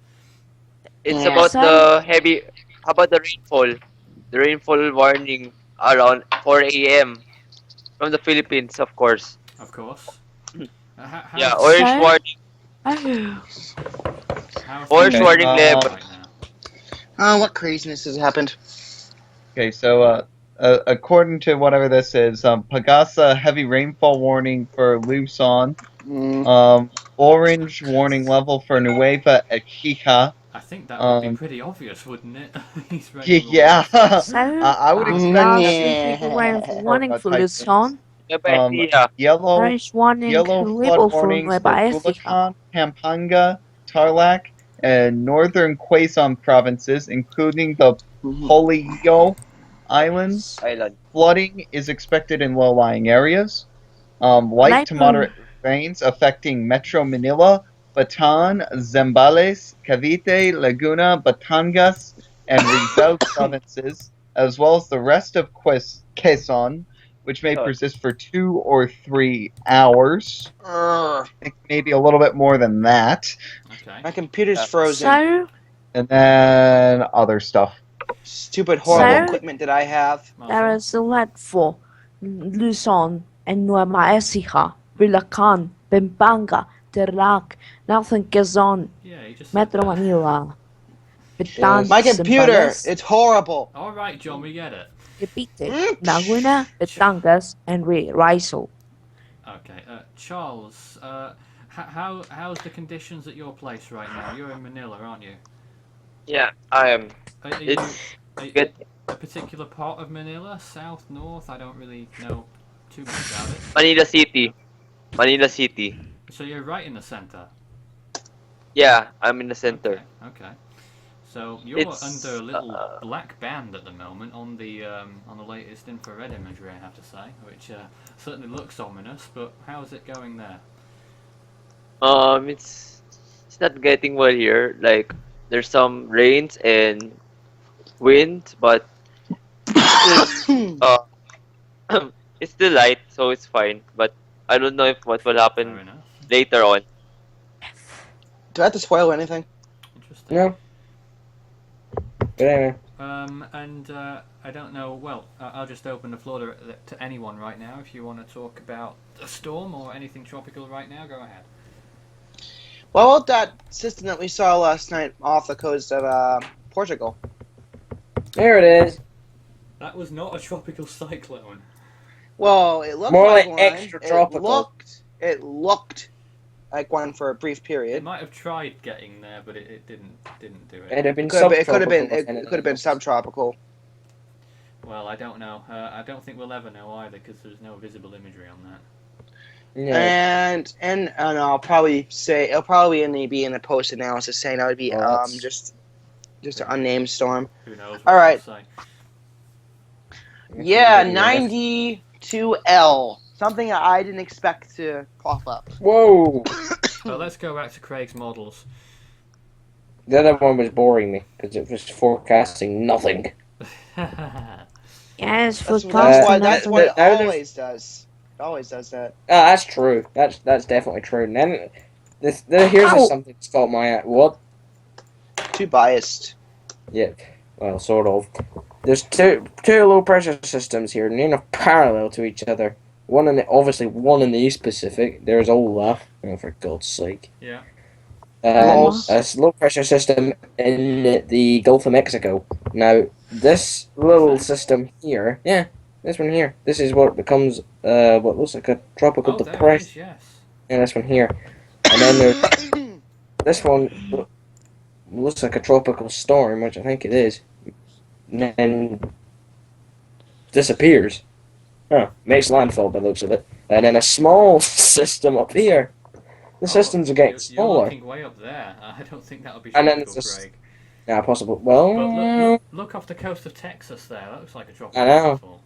It's about the heavy. How about the rainfall? The rainfall warning around 4 a.m. from the Philippines, of course. Of course. Yeah, orange warning. Orange warning level. What craziness has happened? Okay, so according to whatever this is, Pagasa heavy rainfall warning for Luzon, orange warning level for Nueva Ecija. I think that would be pretty obvious, wouldn't it? Yeah, So, I would expect warning for Luzon. yellow Orange warning flood warnings for Bulacan, Pampanga, Tarlac, and northern Quezon provinces, including the Polillo Islands. Flooding is expected in low-lying areas. Light to moderate rains affecting Metro Manila, Bataan, Zambales, Cavite, Laguna, Batangas, and Rizal provinces, as well as the rest of Quezon, which may persist for 2 or 3 hours. I think maybe a little bit more than that. Okay. My computer's frozen. So, And then other stuff. Stupid, horrible equipment that I have. there is a lead for Luzon and Nueva Ecija, Bulacan, Pampanga, Tarlac, Northern Quezon, Metro Manila. Bataan, My computer, Zambales, it's horrible. Alright, John, we get it. Cavite, Laguna, Batangas, and Rizal. Okay, Charles, how's the conditions at your place right now? You're in Manila, aren't you? Yeah, I am. Are It's you a particular part of Manila? South, north? I don't really know too much about it. Manila City. Manila City. So you're right in the center? Yeah, I'm in the center. Okay. So you're under a little black band at the moment on the latest infrared imagery, I have to say, which certainly looks ominous. But how's it going there? It's not getting well here. Like there's some rains and wind, but it's still light, so it's fine. But I don't know if what will happen later on. Do I have to spoil anything? Interesting. No. Yeah. And I don't know. Well, I'll just open the floor to anyone right now. If you want to talk about a storm or anything tropical right now, go ahead. Well, that system that we saw last night off the coast of Portugal. There it is. That was not a tropical cyclone. Well, it looked more like one. extra tropical. It looked like one for a brief period. It might have tried getting there, but it didn't do it. It'd have been it could have been subtropical. Well, I don't know. I don't think we'll ever know either because there's no visible imagery on that. No. And I'll probably say it'll probably only be in the post analysis saying that would be just an unnamed storm. Who knows? All right. Yeah, 92L. Something I didn't expect to pop up. Whoa! So let's go back to Craig's models. The other one was boring me because it was forecasting nothing. Yes, That's what it always does. It always does that. That's true. That's definitely true. And then here's something that's caught my eye. What? Too biased. Yeah. Well, sort of. There's two low pressure systems here, near parallel to each other. Obviously one in the East Pacific. There's Olaf. Oh, for God's sake. Yeah. A low pressure system in the Gulf of Mexico. Now, this little system here, this one here. This is what becomes what looks like a tropical depression. Yes. And this one here, and then there's this one looks like a tropical storm, which I think it is. And then disappears. Makes landfall by the looks of it. And then a small system up here. The systems are getting smaller. You're looking way up there. I don't think that'll be and then tropical, Craig. Yeah, possible. Well, but look off the coast of Texas there. That looks like a tropical. I know. Landfall.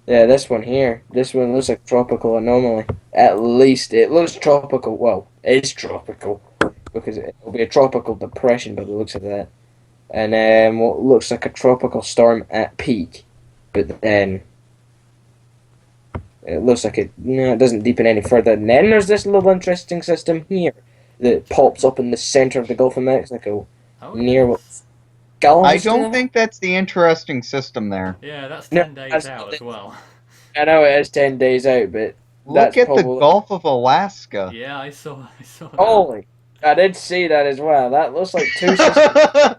Yeah, this one here. This one looks like tropical anomaly. At least it looks tropical. Well, it's tropical because it'll be a tropical depression by the looks of that. And what looks like a tropical storm at peak, but then it looks like it doesn't deepen any further. And then there's this little interesting system here that pops up in the center of the Gulf of Mexico, near what? I don't think that's the interesting system there. Yeah, that's 10 days out as well. I know it is 10 days out, but look at the Gulf of Alaska. Yeah, I saw that. Holy, I did see that as well. That looks like two systems.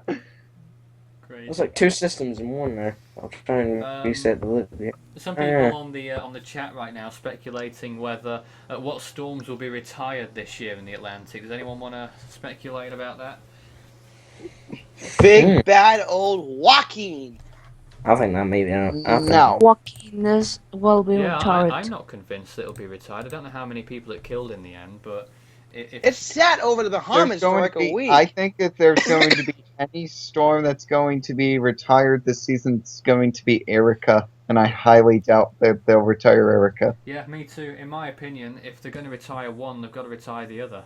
Crazy. Looks like two systems in one there. I'll try and reset the list. Yeah. Some people on the chat right now speculating whether what storms will be retired this year in the Atlantic. Does anyone want to speculate about that? Big bad old Joaquin. I think that maybe no. Joaquin will be retired. I'm not convinced that it'll be retired. I don't know how many people it killed in the end, but it sat over the Bahamas for like a week. I think if there's going to be any storm that's going to be retired this season, it's going to be Erica, and I highly doubt that they'll retire Erica. Yeah, me too. In my opinion, if they're going to retire one, they've got to retire the other.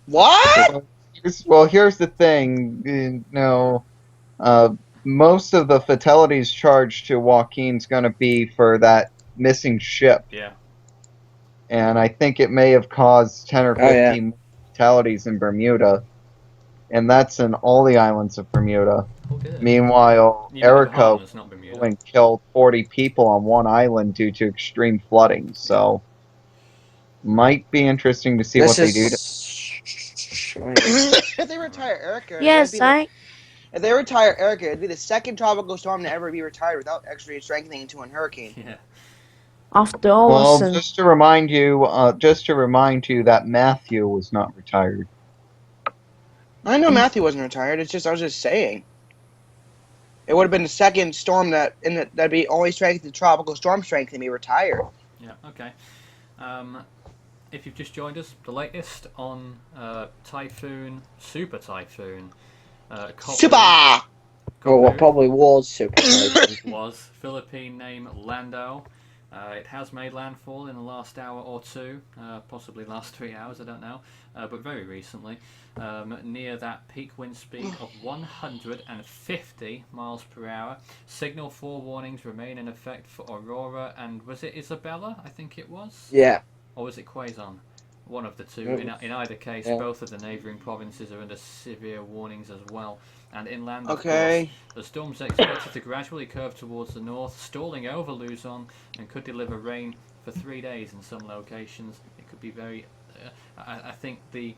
What? Well, here's the thing. Most of the fatalities charged to Joaquin's going to be for that missing ship. Yeah. And I think it may have caused 10 or 15 fatalities in Bermuda. And that's in all the islands of Bermuda. Meanwhile, Erica killed 40 people on one island due to extreme flooding. So, might be interesting to see what they do. If they retire Erica, if they retire Erica, it'd be the second tropical storm to ever be retired without actually strengthening into a hurricane. Yeah. After all, well, just to remind you that Matthew was not retired. I know Matthew wasn't retired. I was just saying. It would have been the second storm that'd be only strength the tropical storm strength and be retired. Yeah. Okay. If you've just joined us, the latest on Typhoon, Super Typhoon. Super! What probably was Super Typhoon. Was Philippine name Lando. It has made landfall in the last hour or two, possibly last 3 hours, I don't know, but very recently, near that peak wind speed of 150 miles per hour. Signal 4 warnings remain in effect for Aurora and, was it Isabella? I think it was? Yeah. Or was it Quezon? One of the two. In either case, both of the neighbouring provinces are under severe warnings as well. And inland, of course, the storm's expected to gradually curve towards the north, stalling over Luzon, and could deliver rain for 3 days in some locations. It could be very... I think the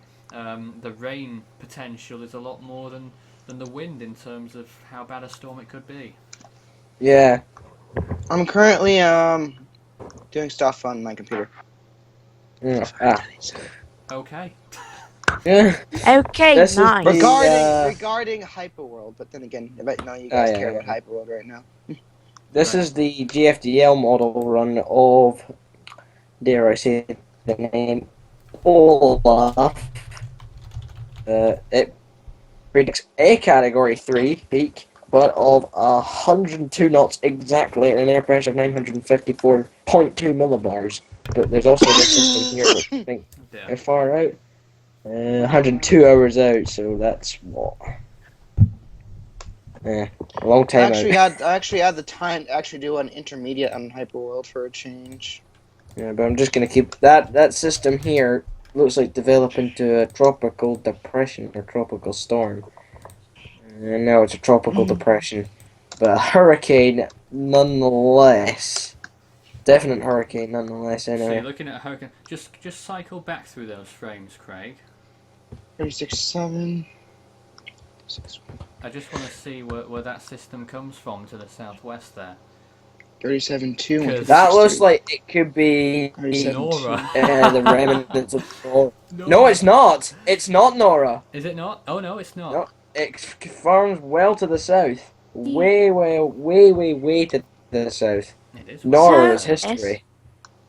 rain potential is a lot more than the wind in terms of how bad a storm it could be. Yeah. I'm currently doing stuff on my computer. Okay. Okay, nice. Regarding Hyperworld, but then again, I bet none of you guys care about Hyperworld right now. This is the GFDL model run of, dare I say the name, Olaf. It predicts a Category 3 peak, but of 102 knots exactly at an air pressure of 954.2 millibars. But there's also this system here, which I think how far out? 102 hours out, so that's what? Yeah, a long I time actually had the time to actually do an intermediate on Hyperworld for a change. Yeah, but I'm just gonna keep that system here. Looks like develop into a tropical depression or tropical storm. And now it's a tropical depression, but a hurricane nonetheless. Definite hurricane nonetheless. So Anyway. you're looking at a hurricane. Just cycle back through those frames, Craig. 36.7. I just want to see where that system comes from to the southwest there. 37.2. That looks like it could be Nora. The remnants of Nora. No, it's not. It's not Nora. Is it not? Oh no, it's not. No, it forms well to the south. Way to the south. It is. Nora is history.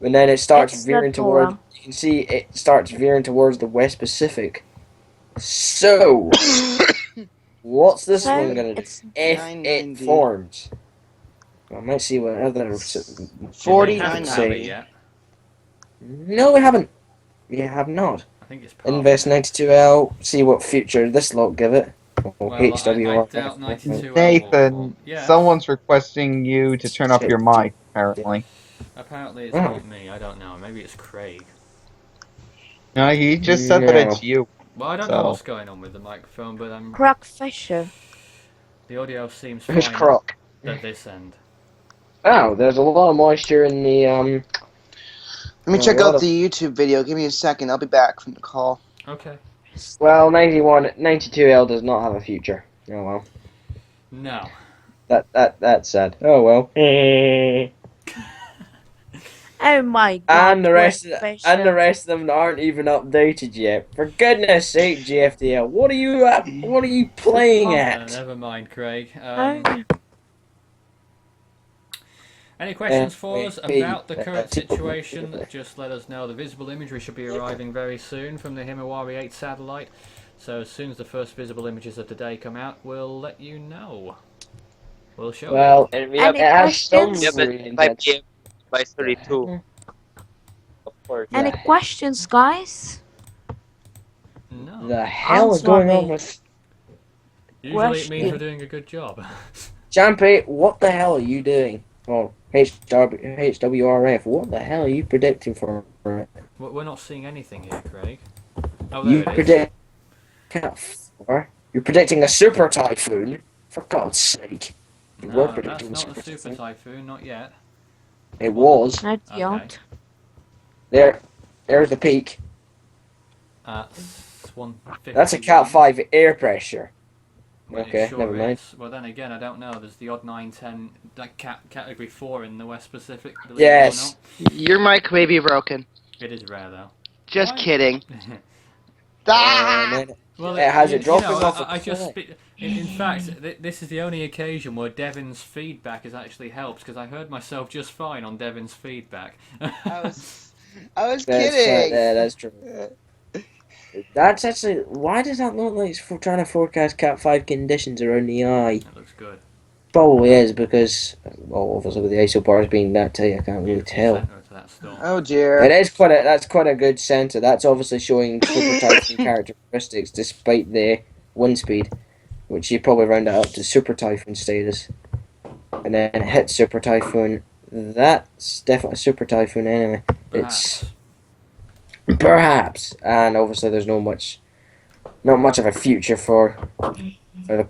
And then it starts veering towards. You can see it starts veering towards the West Pacific. So, what's this one gonna do? If it forms. I might see what other 49 say. No, we haven't. We have not. I think it's Invest 92L. See what future this lot give it. Well, HWR. I doubt 92L. Nathan, someone's requesting you to turn off your mic. Apparently. Apparently, it's not me. I don't know. Maybe it's Craig. No, he just said that it's you. Well, I don't know what's going on with the microphone, but I'm. Croc Fisher. The audio seems fine. Who's Croc? At this end. Oh, there's a lot of moisture in the Let me check out the YouTube video. Give me a second. I'll be back from the call. Okay. Well, 92L does not have a future. Oh well. No. That's sad. Oh well. Oh my god. And the rest of them aren't even updated yet. For goodness sake, GFDL, what are you playing at? Never mind, Craig. Any questions for us about the current situation? Just let us know. The visible imagery should be arriving very soon from the Himawari 8 satellite. So as soon as the first visible images of today come out, we'll let you know. We'll show you. Well, and we have questions? We have a 5 p.m. advisory too. Of course. Any questions, guys? No. The hell is going on with... Usually it means we're doing a good job. Champi, what the hell are you doing? Oh, HWRF, what the hell are you predicting for it? We're not seeing anything here, Craig. Oh, You predict... You're predicting a super typhoon? For God's sake. No, that's not a super typhoon, not yet. It was. Not yet. There's the peak. That's 150. That's a Cat 5 air pressure. Okay, sure never mind. Well, then again, I don't know. There's the odd 910, like category 4 in the West Pacific. Yes. Your mic may be broken. It is rare, though. Just kidding. Well, it has it dropping off. In fact, this is the only occasion where Devin's feedback has actually helped, because I heard myself just fine on Devin's feedback. I was kidding. That's true. That's actually... Why does that look like it's trying to forecast Cat 5 conditions around the eye? That looks good. Probably is, because... Well, obviously with the isobars being that tight, I can't really tell. Oh dear. That's quite a good center. That's obviously showing super typhoon characteristics despite the wind speed, which you probably round it up to super typhoon status. And then it hits super typhoon. That's definitely super typhoon anyway. It's perhaps, and obviously there's not much of a future for the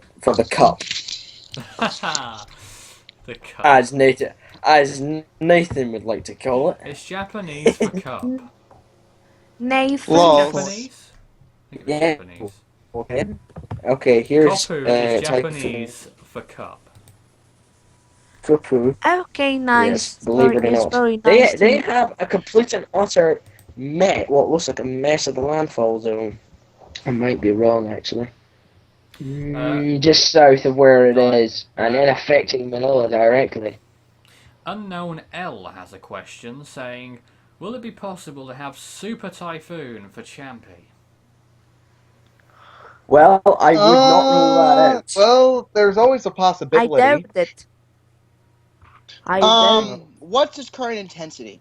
cup. The cup. As Nathan would like to call it. It's Japanese for cup. Nathan. Japanese? Yeah. Japanese. Okay, here's Koppu is Japanese for cup. Koppu. Okay, nice. Yes, believe it or not. Very nice. They have a complete and utter mess. What looks like a mess of the landfall zone. I might be wrong actually. Just south of where it is, and then affecting Manila directly. Unknown L has a question saying, will it be possible to have Super Typhoon for Champi? Well, I would not rule that out. Well, there's always a possibility. I doubt it. What's its current intensity?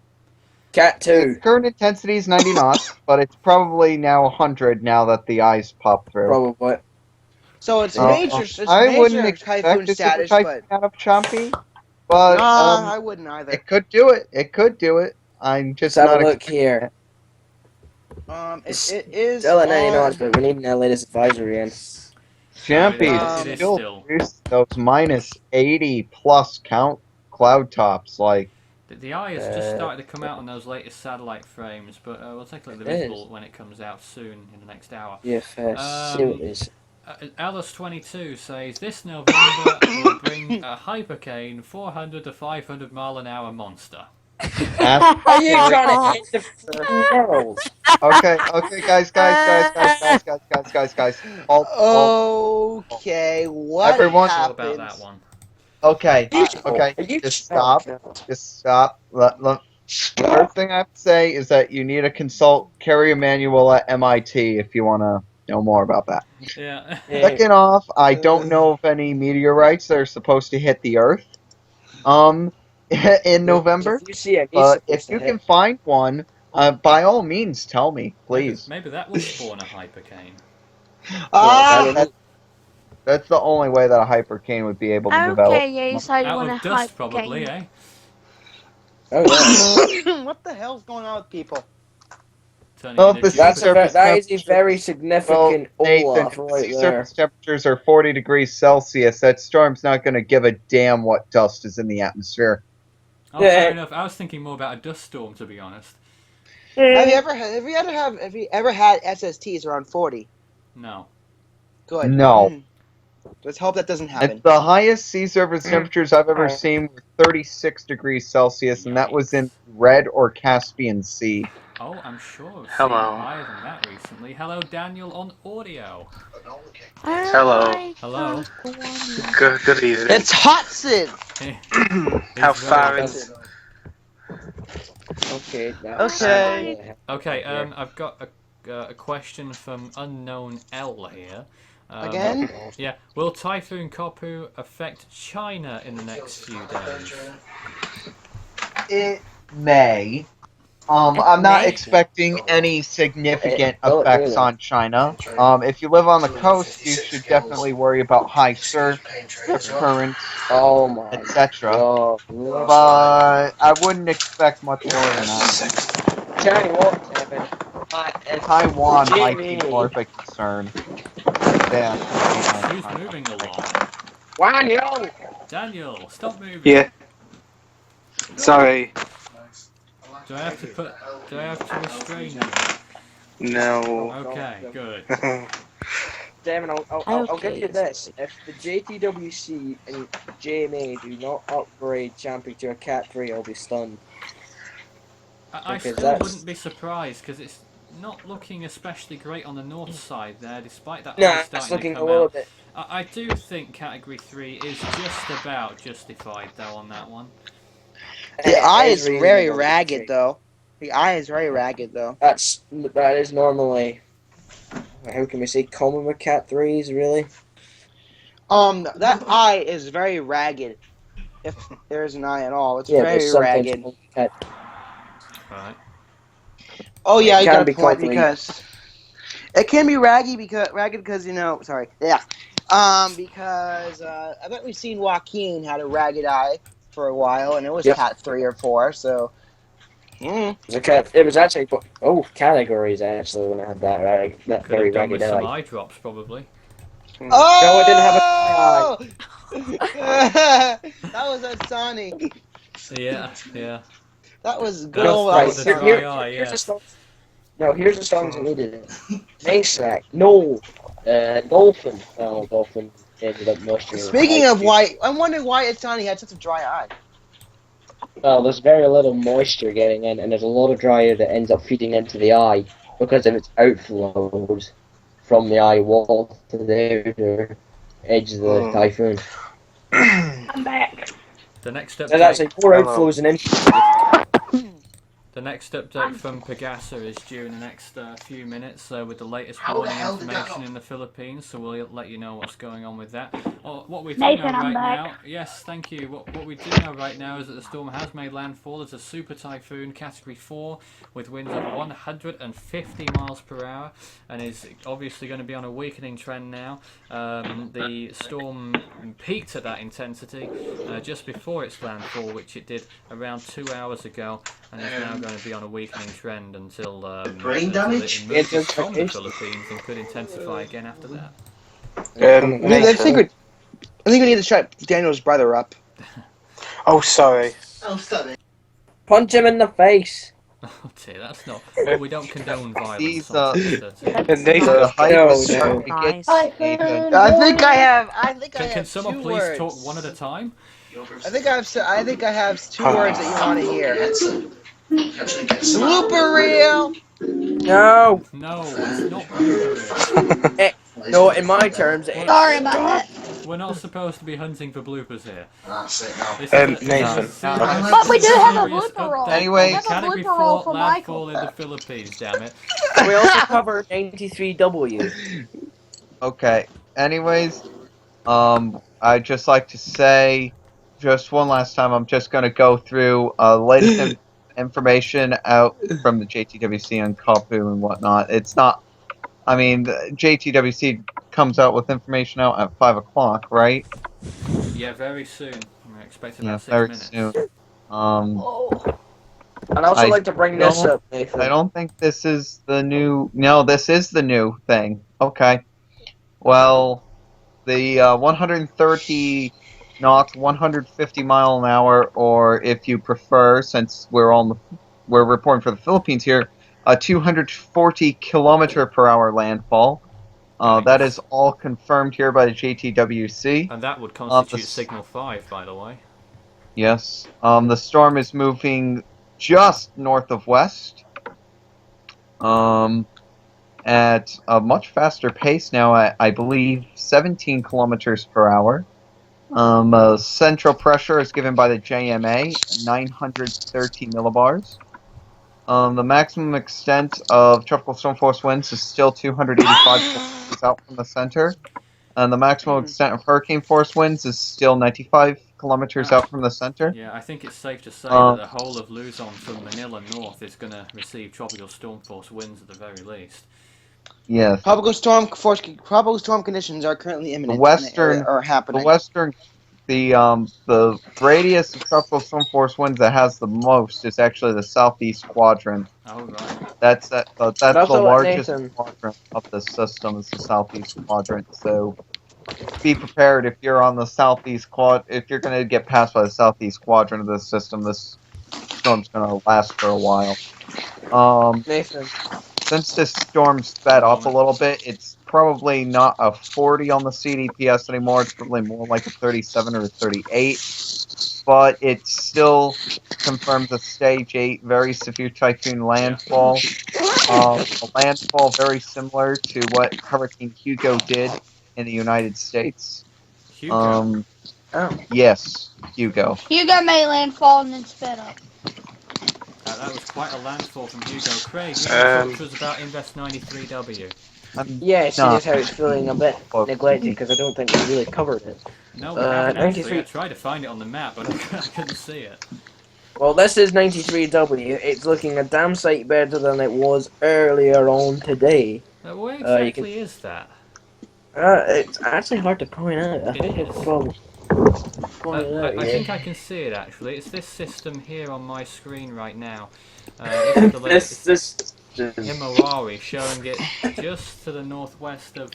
Cat 2. Its current intensity is 90 knots, but it's probably now 100 now that the ice popped through. Probably. So it's major. It's I major wouldn't expect typhoon it to status, type but out of Champi, but I wouldn't either. it could do it. It could do it. I'm just Let's not have a look here. It is Still at 90 on... knots, but we need the latest advisory in. Champi it is still still. producing those minus 80 plus count cloud tops. Like The eye has just started to come out on those latest satellite frames, but we'll take a look at the visible when it comes out soon in the next hour. Yeah, see what it is. Alice22 says this November will bring a Hypercane 400 to 500 mile an hour monster. Are you trying to hit the world? okay, guys. Okay, what Everyone, happens? About that one. Okay, just stop. First thing I have to say is that you need to consult Carrier Manual at MIT if you want to know more about that. Yeah. Second off, I don't know of any meteorites that are supposed to hit the Earth in November. But if you can find one, by all means, tell me, please. Maybe that will spawn a Hypercane. That's the only way that a Hypercane would be able to develop. Okay, yes, I Out want of a dust, Hypercane. probably, eh? What the hell's going on with people? Well, that is a very significant Olaf right sea there. surface temperatures are 40 degrees Celsius. That storm's not going to give a damn what dust is in the atmosphere. Oh, fair enough. I was thinking more about a dust storm, to be honest. Have you ever had SSTs around 40? No. Good. No. Let's hope that doesn't happen. The highest sea surface temperatures I've ever seen were 36 degrees Celsius, and that was in Red or Caspian Sea. Oh, I'm sure I've seen higher than that recently. Hello, Daniel on audio. Hello. Hello. Good evening. It's Hudson! How far is it? Okay. I've got a question from Unknown L here. Again? Yeah. Will Typhoon Koppu affect China in the next few days? It may. I'm not expecting any significant effects on China. If you live on the coast, you should definitely worry about high surf, currents, etc. But I wouldn't expect much more than that. Taiwan might be more of a concern. Who's moving along? Daniel, stop moving. Yeah. Sorry. Do I have to restrain you? No. Okay, good. Damon, I'll give you this. If the Jtwc and JMA do not upgrade Champi to a Cat 3, I'll be stunned. I still wouldn't be surprised, because it's not looking especially great on the north side there, despite that ice starting to come out. I do think Category 3 is just about justified, though, on that one. The eye is very ragged, though. That is normally, how can we say, common with Cat 3s, really? That eye is very ragged. If there's an eye at all, it's very ragged. Right. Oh yeah, you got a point because it can be ragged because because because I bet we've seen Joaquin had a ragged eye for a while, and it was Cat 3 or 4. So it was actually categories actually when I had that very ragged eye. Some eye drops probably. Oh! No, I didn't have a that was a Sonic. Yeah. That was good old here's the songs that needed it. Maniac. No. Dolphin. Oh, Dolphin ended up moisture. Speaking of why, I'm wondering why Itani had such a dry eye. Well, there's very little moisture getting in, and there's a lot of dry air that ends up feeding into the eye because of its outflows from the eye wall to the outer edge of the typhoon. I'm back. The next step. There's actually more outflows and inflows. The next update from Pegasa is due in the next few minutes with the latest warning information in the Philippines, so we'll let you know what's going on with that. What we do know right now, yes, thank you. What we do know right now is that the storm has made landfall as a super typhoon category 4 with winds of 150 miles per hour, and is obviously going to be on a weakening trend now. The storm peaked at that intensity just before its landfall, which it did around 2 hours ago, and is now going to be on a weakening trend until brain damage? it emerges from the Philippines and could intensify again after that. I think we need to shut Daniel's brother up. Oh, sorry. Punch him in the face. Oh dear, that's not. Well, we don't condone violence. These, on the hype is starting to get Nathan. I think I have Can someone two please words. talk one at a time? I think I have two words that you want to hear. Blooper reel. No. No, it's not blooper reel. No, in my terms, it's... Sorry about that. We're not supposed to be hunting for bloopers here. Nathan. But we do have a blooper roll. Anyway, we have a Category blooper roll 4 for landfall Michael. in the Philippines, damn it. We also covered 93W. Okay. Anyways, I'd just like to say, just one last time, I'm just going to go through latest information out from the Jtwc and Koppu and whatnot. It's not. I mean, the Jtwc comes out with information out at 5 o'clock, right? Yeah, very soon. We're expecting Yeah, about 6 very minutes. soon. I'd also like to bring this up, Nathan. I don't think this is the new... No, this is the new thing. Okay. Well, the 130 knots, 150 mile an hour, or if you prefer, since we're reporting for the Philippines here, a 240 kilometer per hour landfall. That is all confirmed here by the Jtwc. And that would constitute Signal 5, by the way. Yes. The storm is moving just north of west. At a much faster pace now, at, I believe, 17 kilometers per hour. Central pressure is given by the JMA, 930 millibars. The maximum extent of tropical storm force winds is still 285 kilometers out from the center. And the maximum extent of hurricane force winds is still 95 kilometers out from the center. Yeah, I think it's safe to say that the whole of Luzon from Manila north is going to receive tropical storm force winds at the very least. Yes. Tropical storm conditions are currently imminent. The radius of tropical storm force winds that has the most is actually the southeast quadrant. Oh right. That's the largest quadrant of the system is the southeast quadrant. So be prepared if you're on the southeast if you're going to get passed by the southeast quadrant of the system. This storm's going to last for a while. Nathan. Since this storm's sped up a little bit, it's probably not a 40 on the CDPS anymore. It's probably more like a 37 or a 38. But it still confirms a stage 8 very severe typhoon landfall. A landfall very similar to what Hurricane Hugo did in the United States. Hugo? Yes, Hugo. Hugo made landfall and then sped up. That was quite a landfall from Hugo. Craig, you talked to us about Invest 93W. Yeah, see, that's how it's feeling a bit neglected because I don't think we really covered it. No, we haven't actually. I tried to find it on the map, but I couldn't see it. Well, this is 93W. It's looking a damn sight better than it was earlier on today. Where exactly is that? It's actually hard to point out. I think it's probably... I think I can see it actually. It's this system here on my screen right now. This is the latest Himawari, showing it just to the northwest of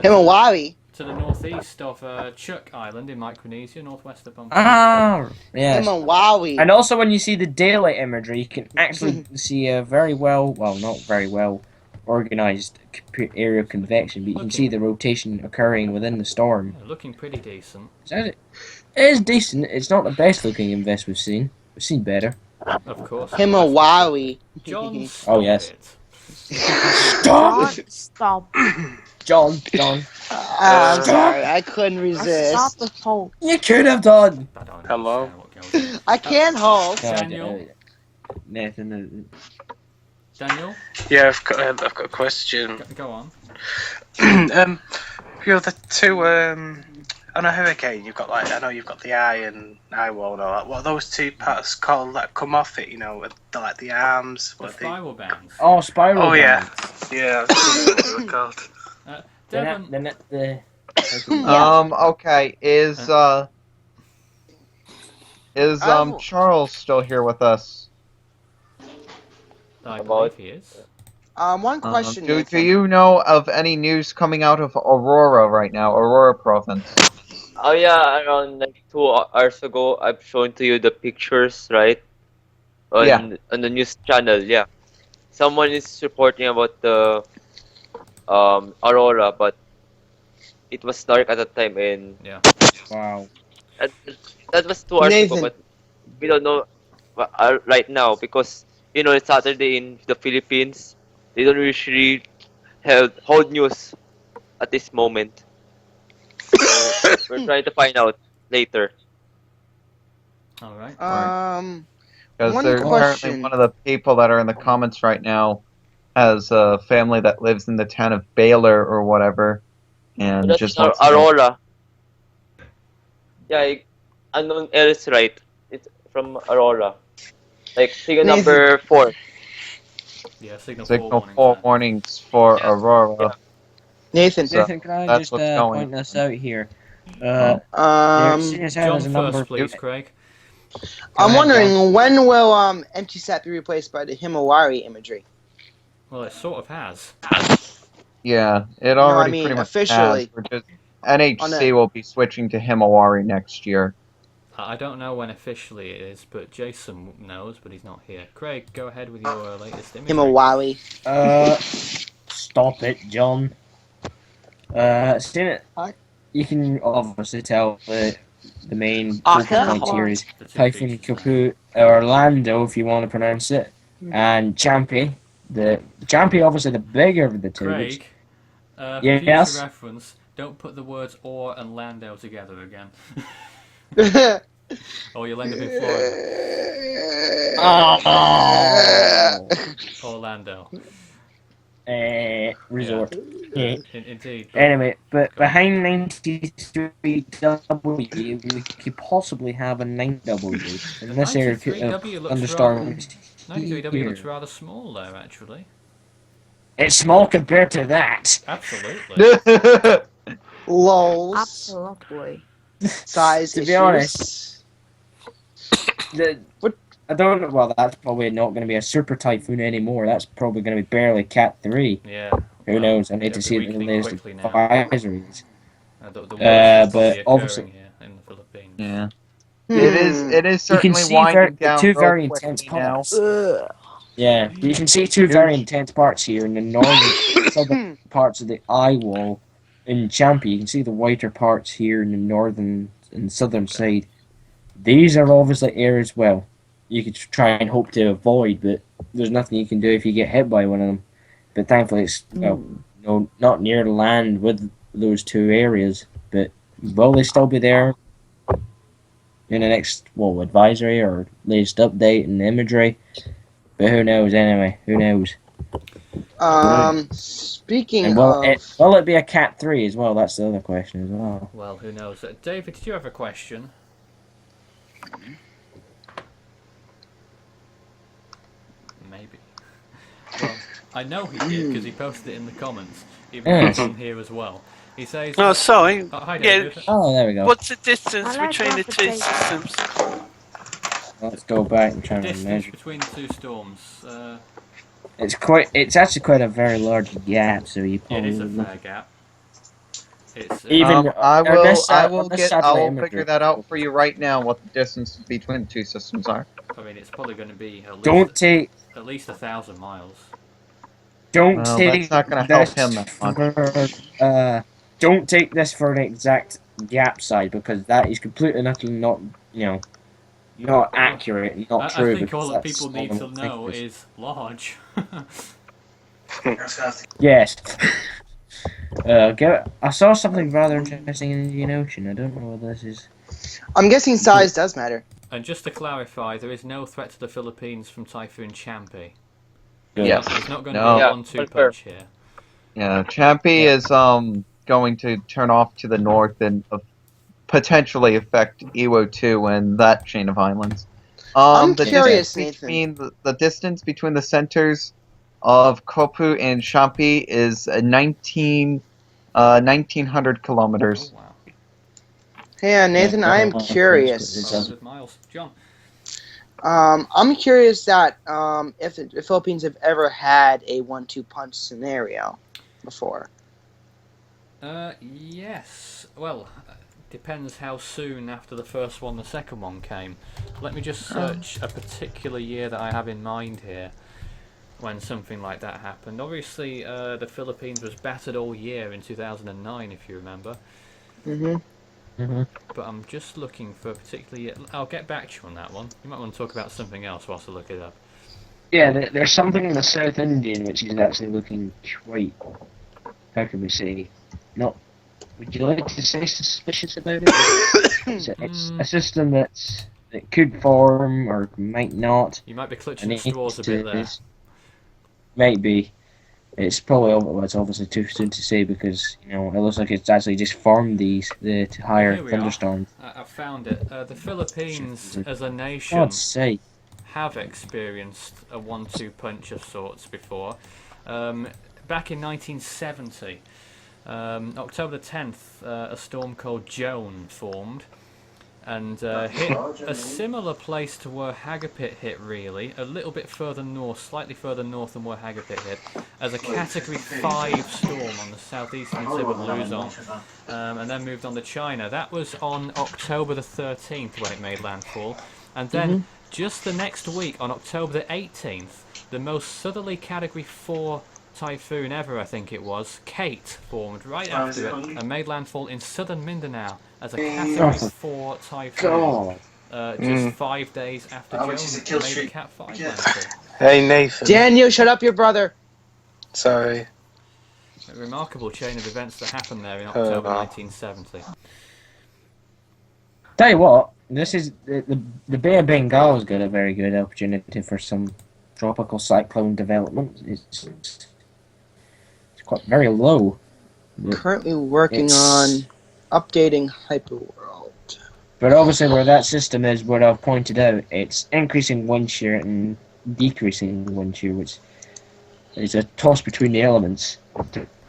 Himawari? To the northeast of Chuuk Island in Micronesia, northwest of Bumpur. Yes. Himawari. And also when you see the daylight imagery, you can actually see a very well, not very well organized area of convection, but you can see the rotation occurring within the storm. Yeah, looking pretty decent. It is decent. It's not the best looking invest we've seen. We've seen better. Of course. Himawari. John, oh yes. Stop! Stop. John. I'm sorry, I couldn't resist. Stop the poll. You could have done. Come on. I can't hold. Daniel, Nathan. Daniel? Yeah, I've got a question. Go on. You know the two on a hurricane you've got I know you've got the eye and eye wall and all that. What are those two parts called that come off it, with the arms? The spiral bands. Oh, spiral bands. Yeah, what they were called. Devon. Okay, is Charles still here with us? I believe he is. One question. Do you know of any news coming out of Aurora right now, Aurora province? Oh yeah, around 2 hours ago, I've shown to you the pictures, right? On the news channel, yeah. Someone is reporting about the Aurora, but it was dark at the time, and wow, that was 2 hours ago, but we don't know right now because it's Saturday in the Philippines. They don't usually hold news at this moment. So we're trying to find out later. All right. Because there's apparently one of the people that are in the comments right now has a family that lives in the town of Baylor or whatever, and just wants to Aurora. Yeah, unknown else, right? It's from Aurora, like signal number 4. Yeah, signal 4 warnings for Aurora. Yeah. Nathan, can I just point this out here? John first, please, Craig. I'm wondering when will MTSAT be replaced by the Himawari imagery? Well, it sort of has. Yeah, it already pretty much officially. has. NHC will be switching to Himawari next year. I don't know when officially it is, but Jason knows, but he's not here. Craig, go ahead with your latest imagery. Himawari. Stop it, John. You can obviously tell the main point here is Typhoon Koppu, or Lando, if you want to pronounce it, and Champi. The Champi, obviously, the bigger of the two. Craig, for future reference, don't put the words "or" and "Lando" together again. Or you'll end up in Florida. Orlando. Resort. Yeah. Indeed. Anyway, but behind 93W, we could possibly have a 9W. And this area could thunderstorms. 93W looks rather small there, actually. It's small compared to that. Absolutely. Lols. Absolutely. Size to be honest, I don't know. Well, that's probably not going to be a super typhoon anymore. That's probably going to be barely Cat 3. Yeah. Who knows? I need to see the latest advisories. But obviously, here in the Philippines. Yeah. It is certainly winding down. Two very intense parts. Yeah, you can see two very intense parts here in the northern southern parts of the eye wall in Champi. You can see the whiter parts here in the northern and southern side. These are obviously areas you could try and hope to avoid, but there's nothing you can do if you get hit by one of them. But thankfully, it's not near land with those two areas. But will they still be there in the next advisory or latest update and imagery? But who knows anyway? Who knows? Speaking will it be a Cat 3 as well? That's the other question as well. Well, who knows? David, did you have a question? Maybe. Well, I know he did because he posted it in the comments. Even though it's on here as well. He says... Oh, sorry. Hi, David. Oh, there we go. What's the distance between the two systems? Let's go back and try and distance measure. between the two storms. It's actually quite a very large gap, so you probably... It is a fair gap. It's, I will figure that out for you right now. What the distance between the two systems are. I mean, it's probably going to be at least 1,000 miles. That's not going to help him that much. Don't take this for an exact gap side because that is completely not accurate and not true. I think all that people need to know is large. Yes. I saw something rather interesting in the Indian Ocean. I don't know what this is. I'm guessing size does matter. And just to clarify, there is no threat to the Philippines from Typhoon Champi. Yes. It's not going to be a 1-2 punch here. Yeah, Champi is going to turn off to the north and potentially affect Iwo 2 and that chain of islands. I'm curious, Nathan. The distance between the centers of Koppu and Champi is 1,900 kilometers. Oh, wow. Hey, Nathan, I'm curious. 100 miles. John? I'm curious that if the Philippines have ever had a 1-2 punch scenario before. Yes. Well, depends how soon after the first one the second one came. Let me just search a particular year that I have in mind here when something like that happened. Obviously, the Philippines was battered all year in 2009, if you remember. But I'm just looking for a particular year. I'll get back to you on that one. You might want to talk about something else whilst I look it up. Yeah, there's something in the South Indian which is actually looking quite, how can we say, not, would you like to say suspicious about it? It's a system that could form or might not. You might be clutching at straws a bit there. Might be. It's probably, well, it's obviously too soon to say because, you know, it looks like it's actually just formed the higher thunderstorms. I've found it. The Philippines as a nation have experienced a 1-2 punch of sorts before. Back in 1970, October the 10th, a storm called Joan formed and hit a similar place to where Hagapit hit, really, a little bit further north, slightly further north than where Hagapit hit, as a Category 5 storm on the southeastern tip of Luzon, and then moved on to China. That was on October the 13th when it made landfall, and then just the next week, on October the 18th, the most southerly Category 4 typhoon ever, I think it was, Kate, formed right after it and made landfall in southern Mindanao as a Category 4 typhoon. Just 5 days after Joan made a Cat 5 landfall. Hey, Nathan. Daniel, shut up, your brother. Sorry. A remarkable chain of events that happened there in October 1970. Tell you what, this is the Bay of Bengal's got a very good opportunity for some tropical cyclone development. It's quite very low. Currently working on updating Hyperworld. But obviously where that system is, what I've pointed out, it's increasing wind shear and decreasing wind shear, which is a toss between the elements.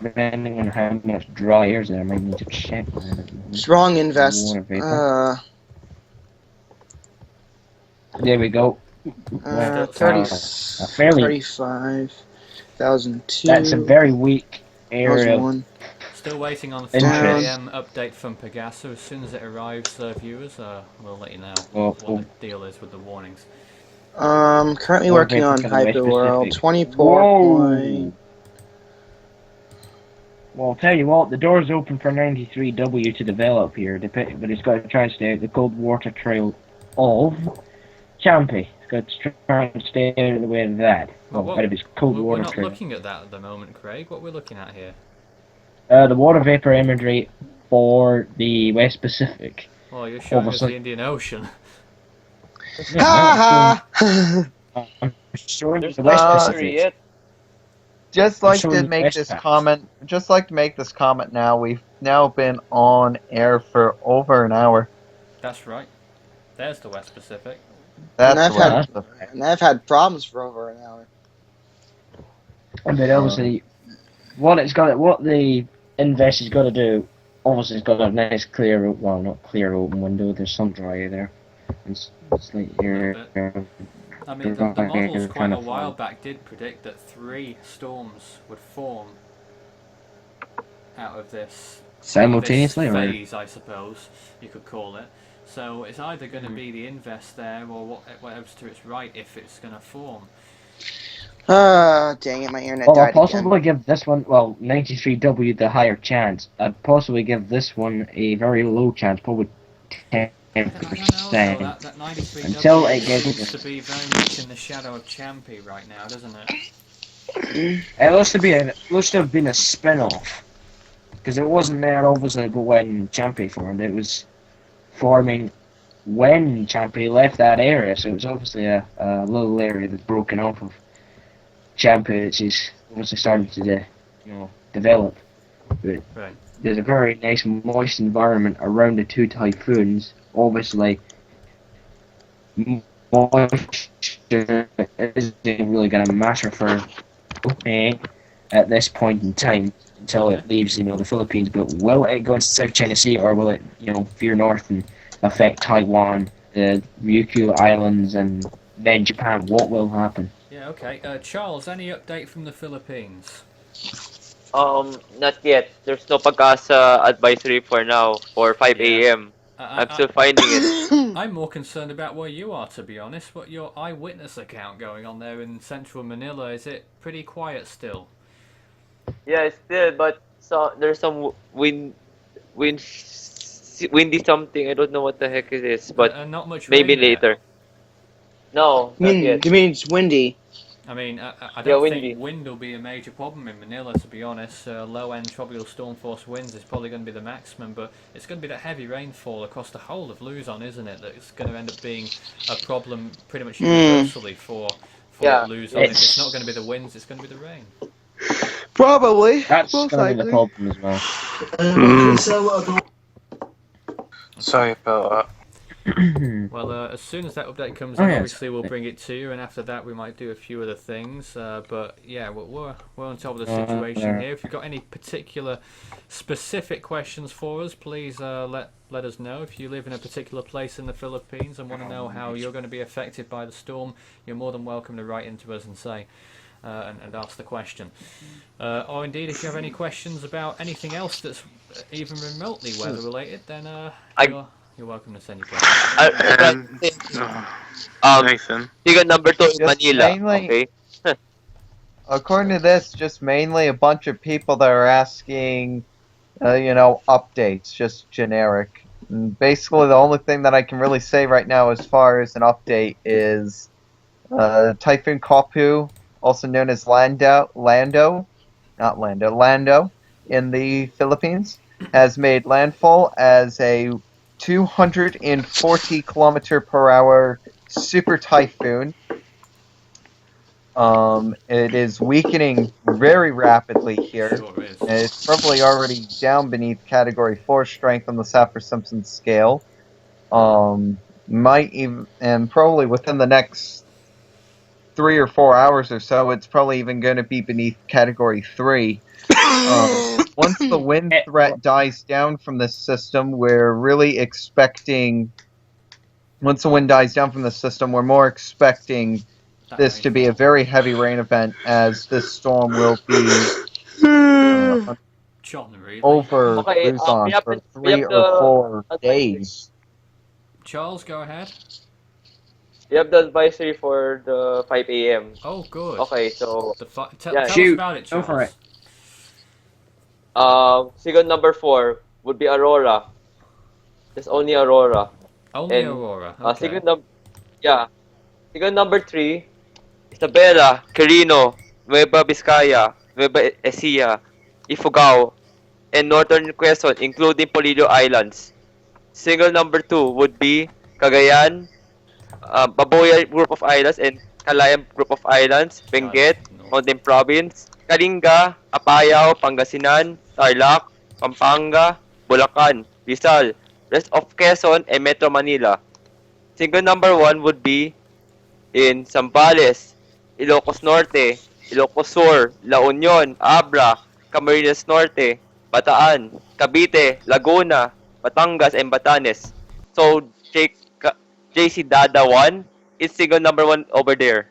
Depending on how much dry air is there, I might need to check. Strong invest. There we go. 35,002. That's a very weak area. Still waiting on the 5 AM update from Pegaso. As soon as it arrives, viewers, we'll let you know what the deal is with the warnings. Currently working on Hyperworld 20. Well, I'll tell you what, the door's open for 93W to develop here, but it's got to try and stay out the cold water trail of Champi. It's got to try and stay out of the way of that. Out of its cold water trail. We're not looking at that at the moment, Craig. What we're looking at here? The water vapor imagery for the West Pacific. Well, you're showing us the Indian Ocean. Ha ha! I'm showing the West Pacific. Just like to make this comment now, we've now been on air for over an hour. That's right. There's the West Pacific. And I've had problems for over an hour. I mean, obviously, what the Invest has got to do, obviously it's got a nice clear, well, not clear open window, there's some dry air there. It's like I mean, the models quite a while back did predict that 3 storms would form out of this simultaneously, phase, I suppose you could call it. So it's either going to be the Invest there or whatever's to its right if it's going to form. Dang it, my internet died I'll possibly give this one, 93W the higher chance. I'd possibly give this one a very low chance, probably 10%. That 93W until it gets seems to be very much in the shadow of Champi right now, doesn't it? It looks to have been a spin-off. Because it wasn't there, obviously, but when Champi formed, it was forming when Champi left that area, so it was obviously a little area that's broken off of Champi, which is obviously starting to develop. But there's a very nice moist environment around the two typhoons. Obviously, moisture isn't really going to matter for at this point in time until it leaves, the Philippines. But will it go into South China Sea, or will it, veer north and affect Taiwan, the Ryukyu Islands, and then Japan? What will happen? Yeah, okay. Charles, any update from the Philippines? Not yet. There's no pag-asa advisory for now for 5 a.m. I'm still finding it. I'm more concerned about where you are, to be honest. What your eyewitness account going on there in central Manila? Is it pretty quiet still? Yeah, still, but there's some windy something. I don't know what the heck it is, but not much maybe rain later. No, not yet. You mean it's windy? I mean, I don't think wind will be a major problem in Manila, to be honest. Low-end tropical storm force winds is probably going to be the maximum, but it's going to be that heavy rainfall across the whole of Luzon, isn't it? That's going to end up being a problem pretty much universally for Luzon. If it's not going to be the winds, it's going to be the rain. Probably. That's going to be the problem as well. Sorry about that. Well, as soon as that update comes in, obviously we'll bring it to you, and after that we might do a few other things. But yeah, we're on top of the situation here. If you've got any particular specific questions for us, please let us know. If you live in a particular place in the Philippines and want to know how you're going to be affected by the storm, you're more than welcome to write into us and say and ask the question. Or indeed, if you have any questions about anything else that's even remotely weather related, then you're welcome to send your questions. Nathan. Figure number 2 in Manila. Mainly, okay. According to this, just mainly a bunch of people that are asking, updates, just generic. And basically, the only thing that I can really say right now as far as an update is Typhoon Koppu, also known as Lando, in the Philippines, has made landfall as a 240 kilometer per hour super typhoon. It is weakening very rapidly here. Sure is. And it's probably already down beneath Category 4 strength on the Saffir-Simpson scale. Might even, and probably within the next 3 or 4 hours or so, it's probably even going to be beneath Category 3. Once the wind threat dies down from this system, we're really expecting... Once the wind dies down from the system, we're more expecting this to be a very heavy rain event, as this storm will be over Luzon for 3 or 4 days. Charles, go ahead. We have the advisory for the 5 a.m. Oh, good. Okay, so... Tell us about it, Charles. Go for it. Signal number 4 would be Aurora. There's only Aurora. Only Aurora. Okay. Signal number 3, Isabela, Quirino, Nueva Vizcaya, Nueva Ecija, Ifugao, and Northern Quezon, including Polillo Islands. Signal number 2 would be Cagayan, Baboya Group of Islands, and Calayan Group of Islands, Benguet, Mountain Province, Kalinga, Apayao, Pangasinan, Tarlac, Pampanga, Bulacan, Rizal, rest of Quezon, and Metro Manila. Signal number 1 would be in Zambales, Ilocos Norte, Ilocos Sur, La Union, Abra, Camarines Norte, Bataan, Cavite, Laguna, Batangas, and Batanes. So, JC Dada 1 is signal number 1 over there.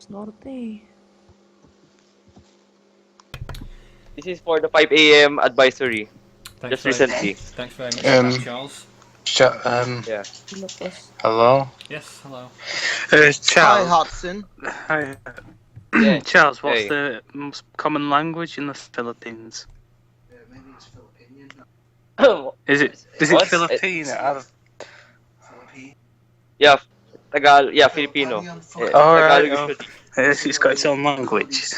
Norte. This is for the 5 a.m. advisory. Thanks just recently. Thanks very much for that, Charles. Yeah. Hello? Yes, hello. Charles. Hi, Hobson. Hi. Yeah. Charles, what's the most common language in the Philippines? Maybe it's Philippine. Is it Filipino? Yeah, Tagalog. Yeah, Filipino. Alright. It's got its own language.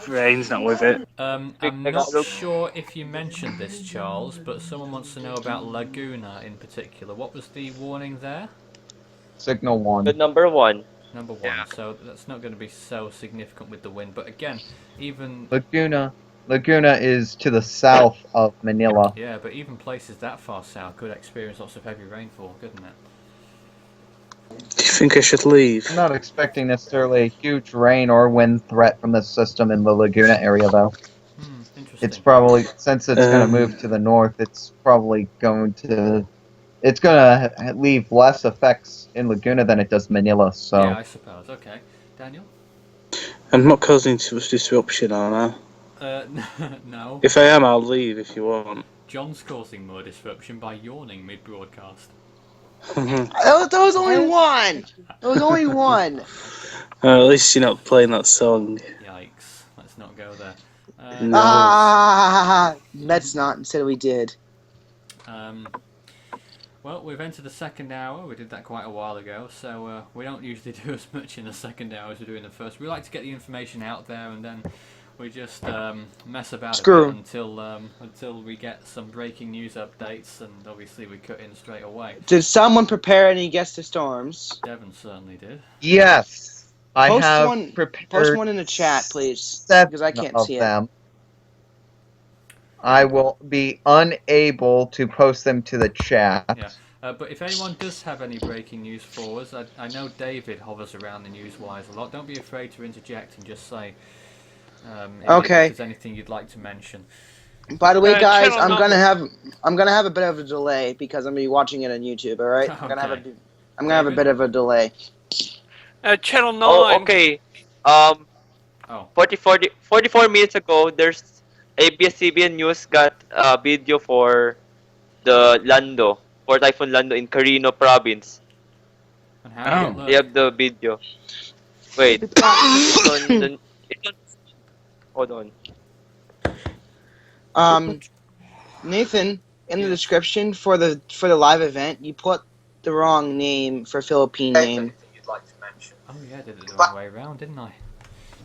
rain's not with it. I'm not sure if you mentioned this, Charles, but someone wants to know about Laguna in particular. What was the warning there? Signal 1. The number 1. Number 1, so that's not going to be so significant with the wind. But again, even... Laguna is to the south of Manila. Yeah, but even places that far south could experience lots of heavy rainfall, couldn't it? Do you think I should leave? I'm not expecting necessarily a huge rain or wind threat from this system in the Laguna area, though. Interesting. It's probably, since it's going to move to the north, it's probably going to... It's going to leave less effects in Laguna than it does Manila, so... Yeah, I suppose. Okay. Daniel? I'm not causing too much disruption, am I? No. If I am, I'll leave if you want. John's causing more disruption by yawning mid-broadcast. There was only one! There was only one! At least you're not playing that song. Yikes. Let's not go there. Let's not. Instead we did. Well, we've entered the second hour. We did that quite a while ago, so we don't usually do as much in the second hour as we do in the first. We like to get the information out there, and then we just mess about a bit until we get some breaking news updates, and obviously we cut in straight away. Did someone prepare any Guess the Storms? Devon certainly did. Yes, I have prepared. Post one in the chat, please, because I can't see them. I will be unable to post them to the chat. Yeah, but if anyone does have any breaking news for us, I know David hovers around the news-wise a lot. Don't be afraid to interject and just say if there's anything you'd like to mention. By the way, guys, I'm gonna have a bit of a delay because I'm gonna be watching it on YouTube. All right, I'm gonna have a bit of a delay. Channel 9. Oh, okay. 44 minutes ago, there's ABS-CBN News got a video for the Lando, for Typhoon Lando in Carino Province. And how they have the video. Wait, hold on. Nathan, in the description for the live event, you put the wrong name for Philippine name. Oh yeah, I did it the wrong way around, didn't I?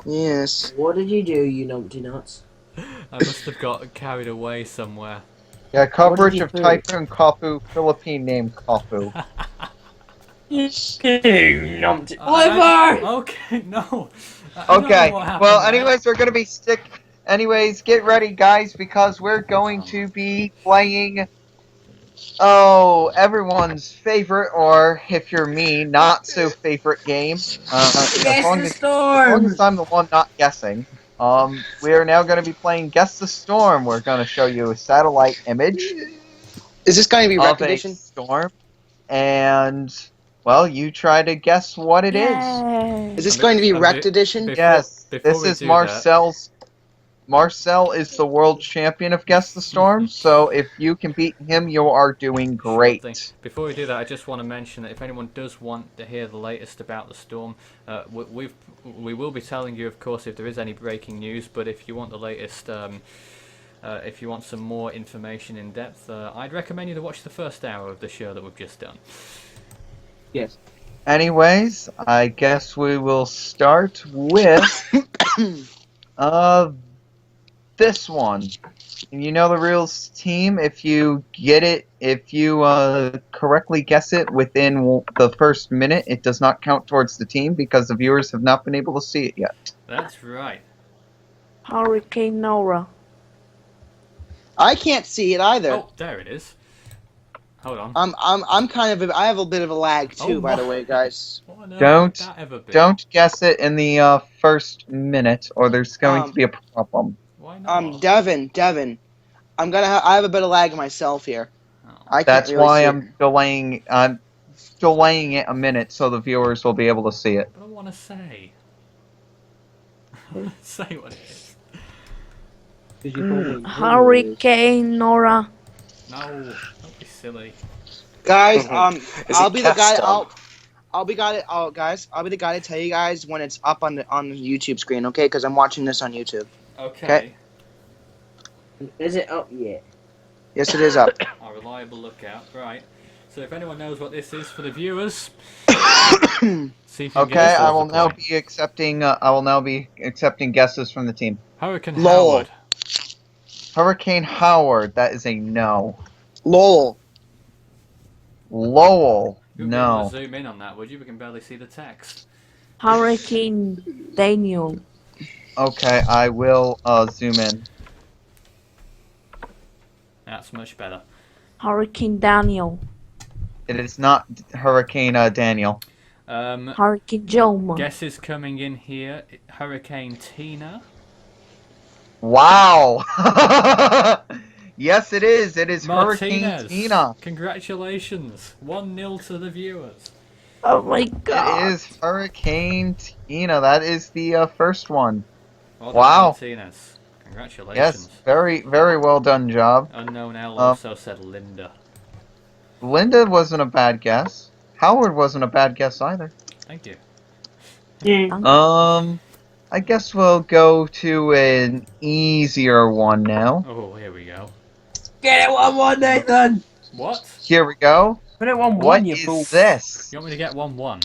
Yes. What did you do, you numpty nuts? I must have got carried away somewhere. Yeah, coverage of Typhoon Koppu, Philippine name Koppu. Okay, no. Okay, well, anyways, we're gonna be Anyways, get ready, guys, because we're going to be playing... everyone's favorite, or if you're me, not so favorite game. As long as I'm the one not guessing. We are now going to be playing Guess the Storm. We're going to show you a satellite image. Is this going to be of recognition? A storm, and well, you try to guess what it is. Is this going to be Wrecked Edition? Yes. This is Marcel's. Marcel is the world champion of Guess the Storm, so if you can beat him, you are doing great. Before we do that, I just want to mention that if anyone does want to hear the latest about the storm, we will be telling you, of course, if there is any breaking news, but if you want the latest, if you want some more information in depth, I'd recommend you to watch the first hour of the show that we've just done. Yes. Anyways, I guess we will start with this one. You know the rules, team. If you get it, if you correctly guess it within the first minute, it does not count towards the team because the viewers have not been able to see it yet. That's right. Hurricane Nora. I can't see it either. Oh, there it is. Hold on. I'm kind of I have a bit of a lag too, by the way, guys. Don't guess it in the first minute, or there's going to be a problem. Why not? Devin, I have a bit of lag myself here. Oh. That's why I'm delaying. I'm delaying it a minute so the viewers will be able to see it. But I want to say. Say what it is. Hurricane Nora. No, don't be silly. Guys, I'll be the guy. I'll be the guy to tell you guys when it's up on the YouTube screen, okay? Because I'm watching this on YouTube. Okay. Is it up yet? Yes, it is up. A reliable lookout, right? So if anyone knows what this is for the viewers, see if you can Okay, get I will now be accepting. Guesses from the team. Hurricane Lowell. Howard. Hurricane Howard. That is a no. Lowell. Lowell. You'd be able No. to zoom in on that, would you? We can barely see the text. Hurricane Daniel. Okay, I will zoom in. That's much better. Hurricane Daniel. It is not Hurricane Daniel. Hurricane Joma. Guesses coming in here. Hurricane Tina. Wow. Yes, it is. It is Martinez. Hurricane Tina. Congratulations. 1-0 to the viewers. Oh my god. It is Hurricane Tina. That is the first one. Well done, Wow. Martinez. Congratulations. Yes, very, very well done job. Unknown L also said Linda. Linda wasn't a bad guess. Howard wasn't a bad guess either. Thank you. I guess we'll go to an easier one now. Oh, here we go. Get it 1-1, Nathan! What? Here we go. Put it 1-1, What you is fool. this? You want me to get 1-1?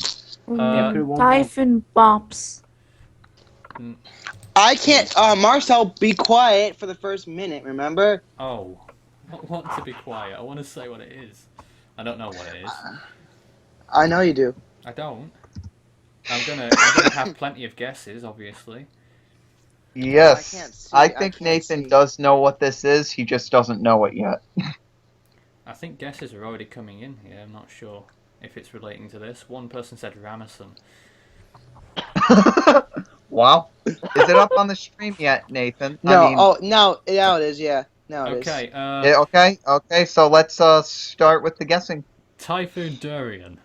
Yeah, put it 1-1. Typhoon Bobs. I can't. Marcel, be quiet for the first minute. Remember? Oh, I want to be quiet. I want to say what it is. I don't know what it is. I know you do. I don't. I'm gonna have plenty of guesses, obviously. Yes, I I can't think see. Nathan does know what this is. He just doesn't know it yet. I think guesses are already coming in here. I'm not sure if it's relating to this. One person said Ramison. Wow. Is it up on the stream yet, Nathan? No. I mean, Now it is. Yeah. Now it is. Okay. Okay. So let's start with the guessing. Typhoon Durian.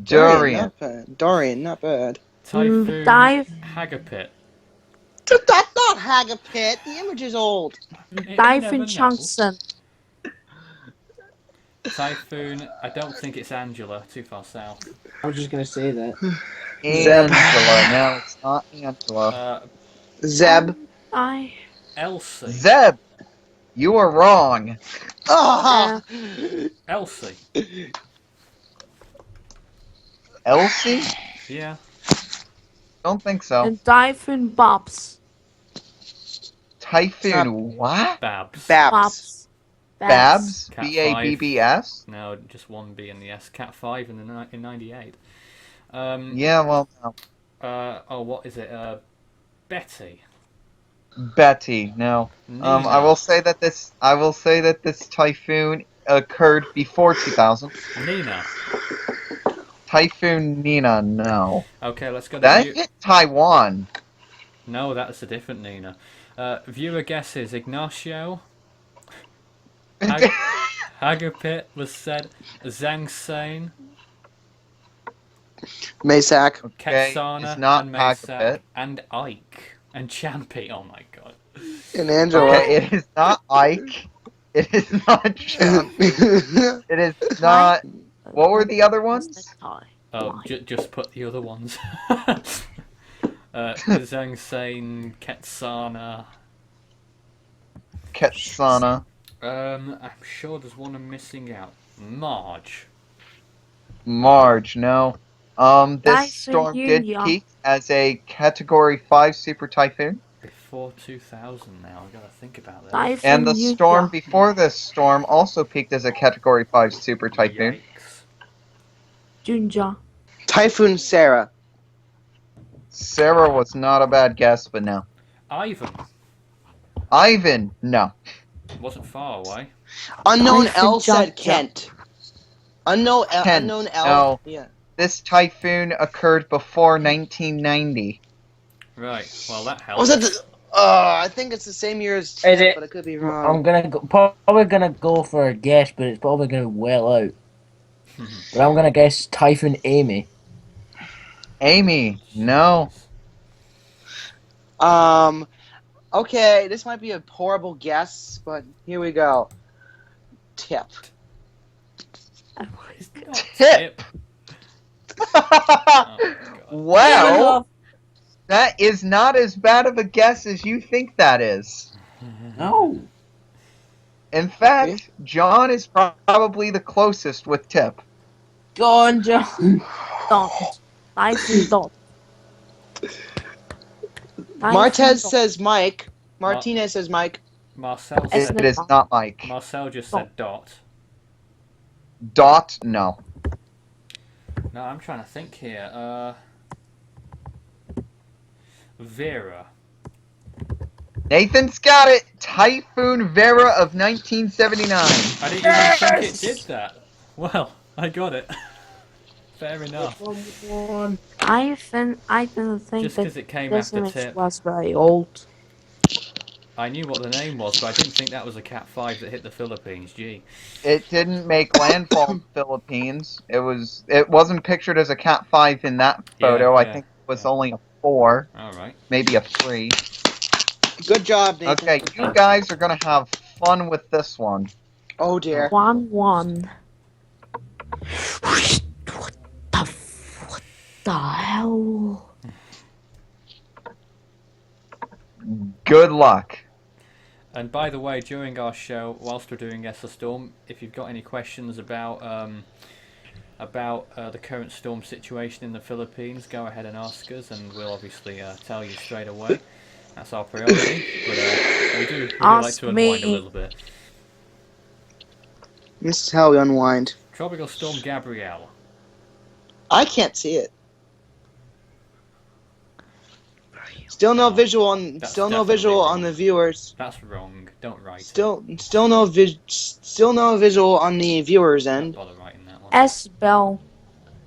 Durian. Dorian, not bad. Typhoon Hagapit. That's not Hagapit. The image is old. Typhoon Johnson. Typhoon. I don't think it's Angela. Too far south. I was just gonna say that. Angela. No, it's not Angela. Zeb. Elsie. Zeb. You are wrong. Elsie. Elsie? Yeah. Don't think so. And Typhoon Bobs. Typhoon what? Babs. Babs. Cat B-A-B-B-S? No, just one B in the S. Cat 5 in 98. Yeah, well, no. Oh, what is it? Betty. Betty, no. I will say that this typhoon occurred before 2000. Nina. Typhoon Nina, no. Okay, let's go. That hit Taiwan. No, that's a different Nina. Viewer guesses: Ignacio. Hagapit was said. Zhang Sein. Maysak. Ketsana it's not and Maysak Hagapit. and Ike and Champi. Oh my god. And Angela. Okay, it is not Ike. It is not Champi. It is not. What were the other ones? Oh, just put the other ones. Zhang Sein, Ketsana. Ketsana. I'm sure there's one I'm missing out. Marge, no. This Typhoon storm did Yuya. peak as a Category 5 Super Typhoon. before 2000 now. I've got to think about this. Typhoon And the Yuya. storm before this storm also peaked as a Category 5 Super Typhoon. Yikes. Junja. Typhoon Sarah. Sarah was not a bad guess, but no. Ivan, no. Wasn't far away. Unknown Typhoon L said Jump. Kent. Unknown L. No. Yeah. This typhoon occurred before 1990. Right. Well, that helps. Was it? I think it's the same year as. Is it? But I could be wrong. I'm gonna probably gonna go for a guess, but it's probably gonna well out. But I'm gonna guess Typhoon Amy. Amy, no. Okay, this might be a horrible guess, but here we go. Tip. Tip. Well, that is not as bad of a guess as you think that is. No. In fact, John is probably the closest with Tip. Go on, John. Dot. Typhoon dot. Martez says Mike. Martinez says Mike. Marcel It said... is not Mike. Marcel just said Dot. Dot? No. No, I'm trying to think here. Vera. Nathan's got it! Typhoon Vera of 1979. I didn't even think it did that. Well, I got it. Fair enough. I didn't think Just that because it came this after image Tip. was very old. I knew what the name was, but I didn't think that was a Cat 5 that hit the Philippines. Gee. It didn't make landfall in the Philippines. It wasn't pictured as a Cat 5 in that photo. I think it was only a 4. Alright. Maybe a 3. Good job, Nathan. Okay, you guys are gonna have fun with this one. Oh dear. 1-1. What the hell? Good luck. And by the way, during our show, whilst we're doing Guess the Storm, if you've got any questions about the current storm situation in the Philippines, go ahead and ask us, and we'll obviously tell you straight away. That's our priority, but we do like to unwind a little bit. This is how we unwind. Tropical Storm Gabrielle. I can't see it. Still no visual on. Still no visual on the viewers. That's wrong. Don't write. Still no visual on the viewers' end. Don't bother writing that one. S-Bell.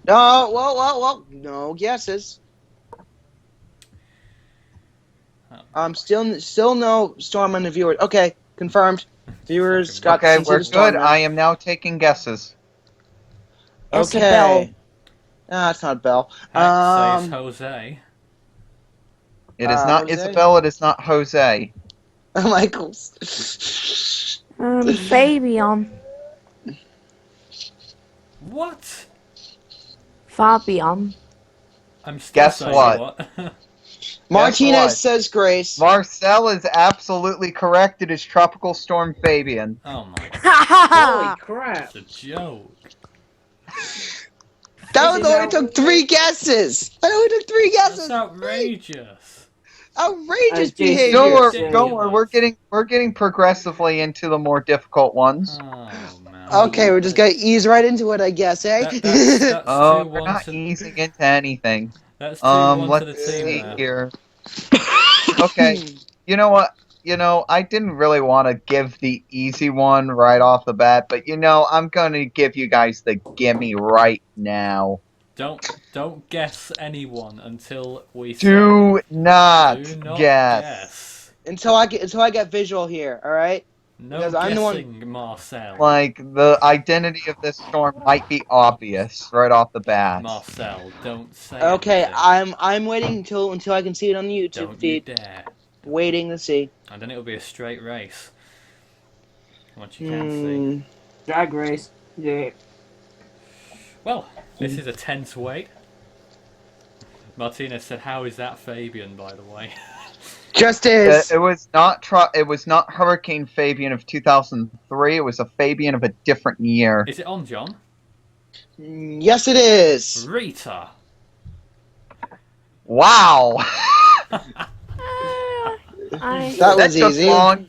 No, whoa. No guesses. Still no storm on the viewers. Okay, confirmed. Viewers got. Okay, we're good. I am now taking guesses. Okay. No, it's not Bell. Says Jose. It is not Jose? Isabel. It is not Jose. Michaels. Fabian. What? Fabian. I'm still Guess saying what? Martinez says Grace. Marcel is absolutely correct. It is Tropical Storm Fabian. Oh my Holy crap. It's a joke. That only took 3 guesses. That only took 3 guesses. That's outrageous. Outrageous behavior. Don't worry. We're getting progressively into the more difficult ones. Oh man. Okay, we're just gonna ease right into it, I guess, eh? That's we're not easing into anything. That's 2-1 to the let's team see now. here. Okay, you know what? I didn't really want to give the easy one right off the bat, but I'm going to give you guys the gimme right now. Don't guess anyone until we Do not guess. guess. Until I get visual here, all right? No Because guessing, I'm the one. Marcel. Like, the identity of this storm might be obvious right off the bat. Marcel, don't say Okay, anything. I'm waiting until I can see it on the YouTube Don't feed. you dare. Waiting to see. And then it'll be a straight race. Once you can see. Drag race. Yeah. Well, this is a tense wait. Martinez said, "How is that Fabian, by the way?" Just is. It was not Hurricane Fabian of 2003. It was a Fabian of a different year. Is it on, John? Yes, it is. Rita. Wow. That was easy. Long.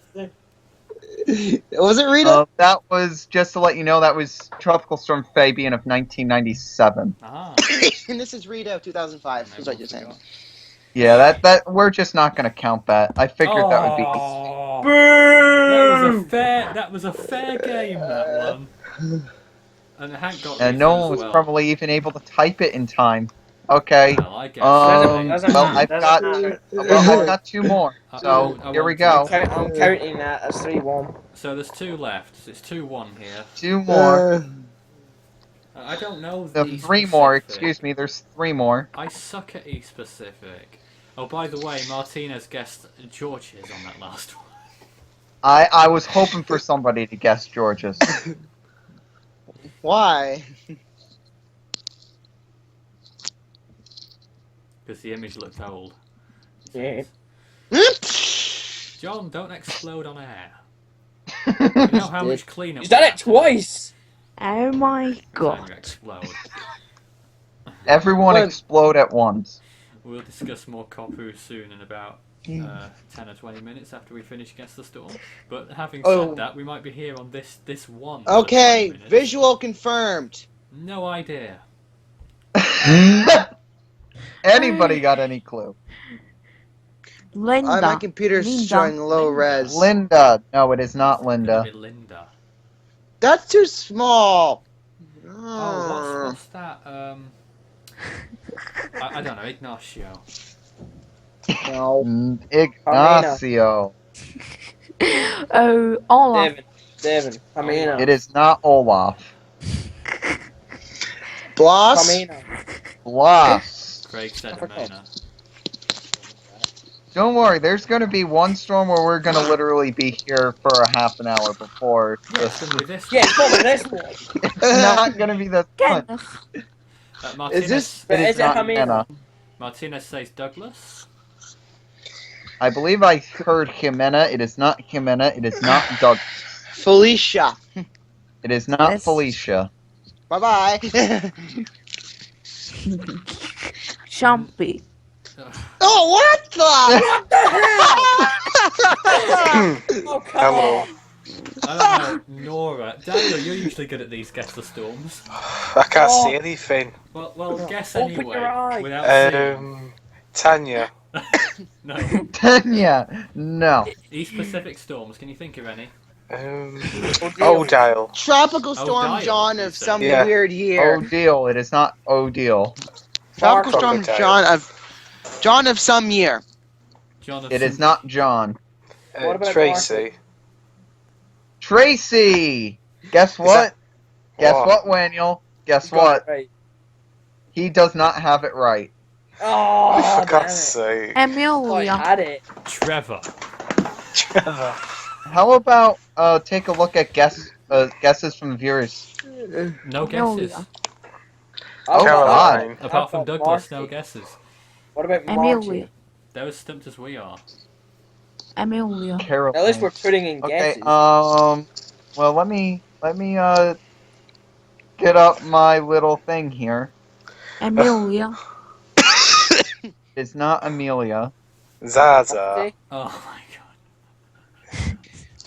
Was it Rita? That was, just to let you know, that was Tropical Storm Fabian of 1997. Ah. And this is Rita of 2005. Is what you're saying. Yeah, that we're just not going to count that. I figured that would be. That was a fair game, that one. And Hank got. And no one was probably even able to type it in time. Okay. Well, I guess. I've got 2 more. So here we go. I'm counting that as 3-1. So there's 2 left. So it's 2-1 here. 2 more. I don't know. The 3 more. Excuse me. There's 3 more. I suck at East Pacific. Oh, by the way, Martinez guessed George's on that last one. I was hoping for somebody to guess George's. Why? Because the image looked old. Yeah. John, don't explode on air. You know how much cleanup. He's done it twice. Oh my Time god. to explode. Everyone explode at once. We'll discuss more Koppu soon in about 10 or 20 minutes after we finish Guess the Storm. But having said that, we might be here on this one. Okay, visual confirmed. No idea. Anybody got any clue? Linda. My computer's showing low res. Linda. No, it is not Linda. Linda. That's too small. Oh, what's that? I don't know. Ignacio. No. Ignacio. Oh, Olaf. Devin. Pamina. It is not Olaf. Blas. Blas. Craig said Amena. Don't worry, there's going to be one storm where we're going to literally be here for a half an hour before this. It's probably this one. It's not going to be this one. Martinez, Is it Hannah? Martinez says Douglas. I believe I heard Jimena. It is not Jimena. It is not Douglas. Felicia. It is not Felicia. Bye-bye. Champi. Oh, what the? Oh, come on. I don't know, Nora. Daniel, you're usually good at these Guess the Storms. I can't see anything. Well, guess anyway. Without seeing. Tanya. No. Tanya. No. East Pacific storms. Can you think of any? Odile. Tropical Storm Odile, John of some weird year. Odile. It is not Odile. Tropical Storm John of some year. It is not John. What about Tracy? Tracy! Guess what? Guess what, Waniel? Guess what? Right. He does not have it right. Oh, for God's sake. Emilia. I had it. Trevor. How about take a look at guesses from the viewers? No guesses. Oh, God. Apart from Douglas, no guesses. What about Emilia? They're as stumped as we are. Emilia. Caroline. At least we're putting in guesses. Well, let me get up my little thing here. Emilia. It's not Amelia. Zaza. Oh my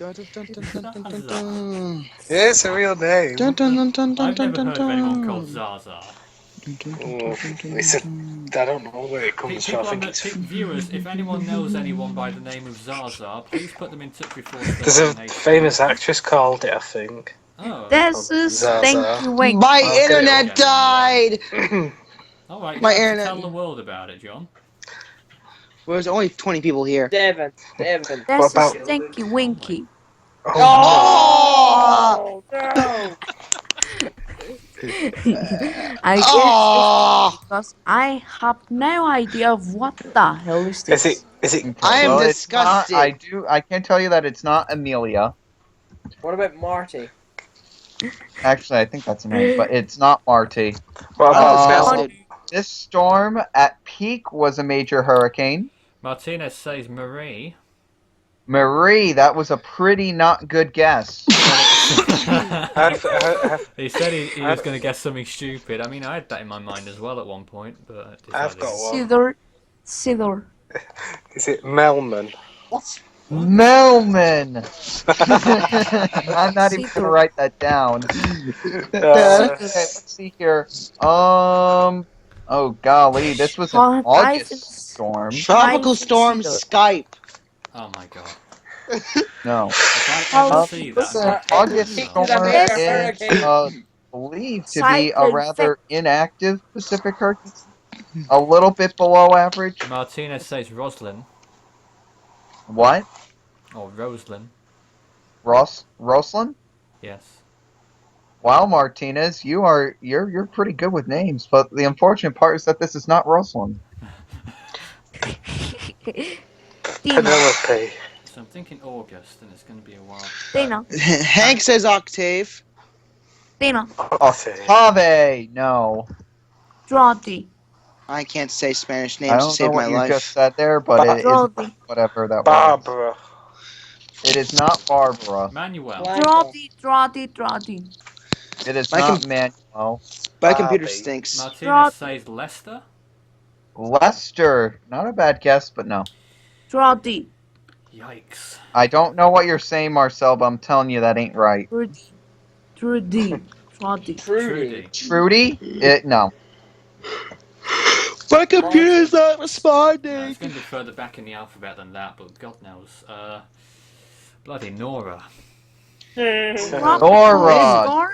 god. It's a real name. I've never heard of anyone called Zaza. I don't know where it comes from. I think it's... Viewers, if anyone knows anyone by the name of Zaza, please put them in touch before. There's a famous actress called it, I think. Oh. This is Stinky Wink. My internet died! Alright, My you have to internet. tell the world about it, John. Well, there's only 20 people here. Devin. This is Stinky Winky. Oh, no! I guess because I have no idea of what the hell is this. Is it? I am Well, disgusted. I can tell you that it's not Amelia. What about Marty? Actually, I think that's a name, but it's not Marty. This storm at peak was a major hurricane. Martinez says Marie. Marie, that was a pretty not good guess. He said he was going to guess something stupid. I mean, I had that in my mind as well at one point, but I've got one. Sidor. Is it Melman? What? Melman! I'm not even going to write that down. Okay, let's see here. Oh golly, this was an August storm. Tropical Storm Skype. Oh my god. No. August storm is believed to be a rather inactive Pacific hurricane. A little bit below average. Martinez says Roslyn. What? Or Roslyn. Roslyn? Yes. Wow, Martinez, you're pretty good with names, but the unfortunate part is that this is not Roslyn. Penelope. So I'm thinking August, and it's going to be a while. Dana. Hank says Octave. Dana. Octave. No. Drati. I can't say Spanish I names to don't save know my what you life. just said there, but it is whatever that was. Barbara. It is not Barbara. Manuel. Trotty. It is not Manuel. My computer stinks. Martinez says Lester. Lester. Not a bad guess, but no. Trotty. Yikes. I don't know what you're saying, Marcel, but I'm telling you that ain't right. Trudy. Trudy? No. My computer's not responding. No, it's going to be further back in the alphabet than that, but God knows. Bloody Nora. Nora.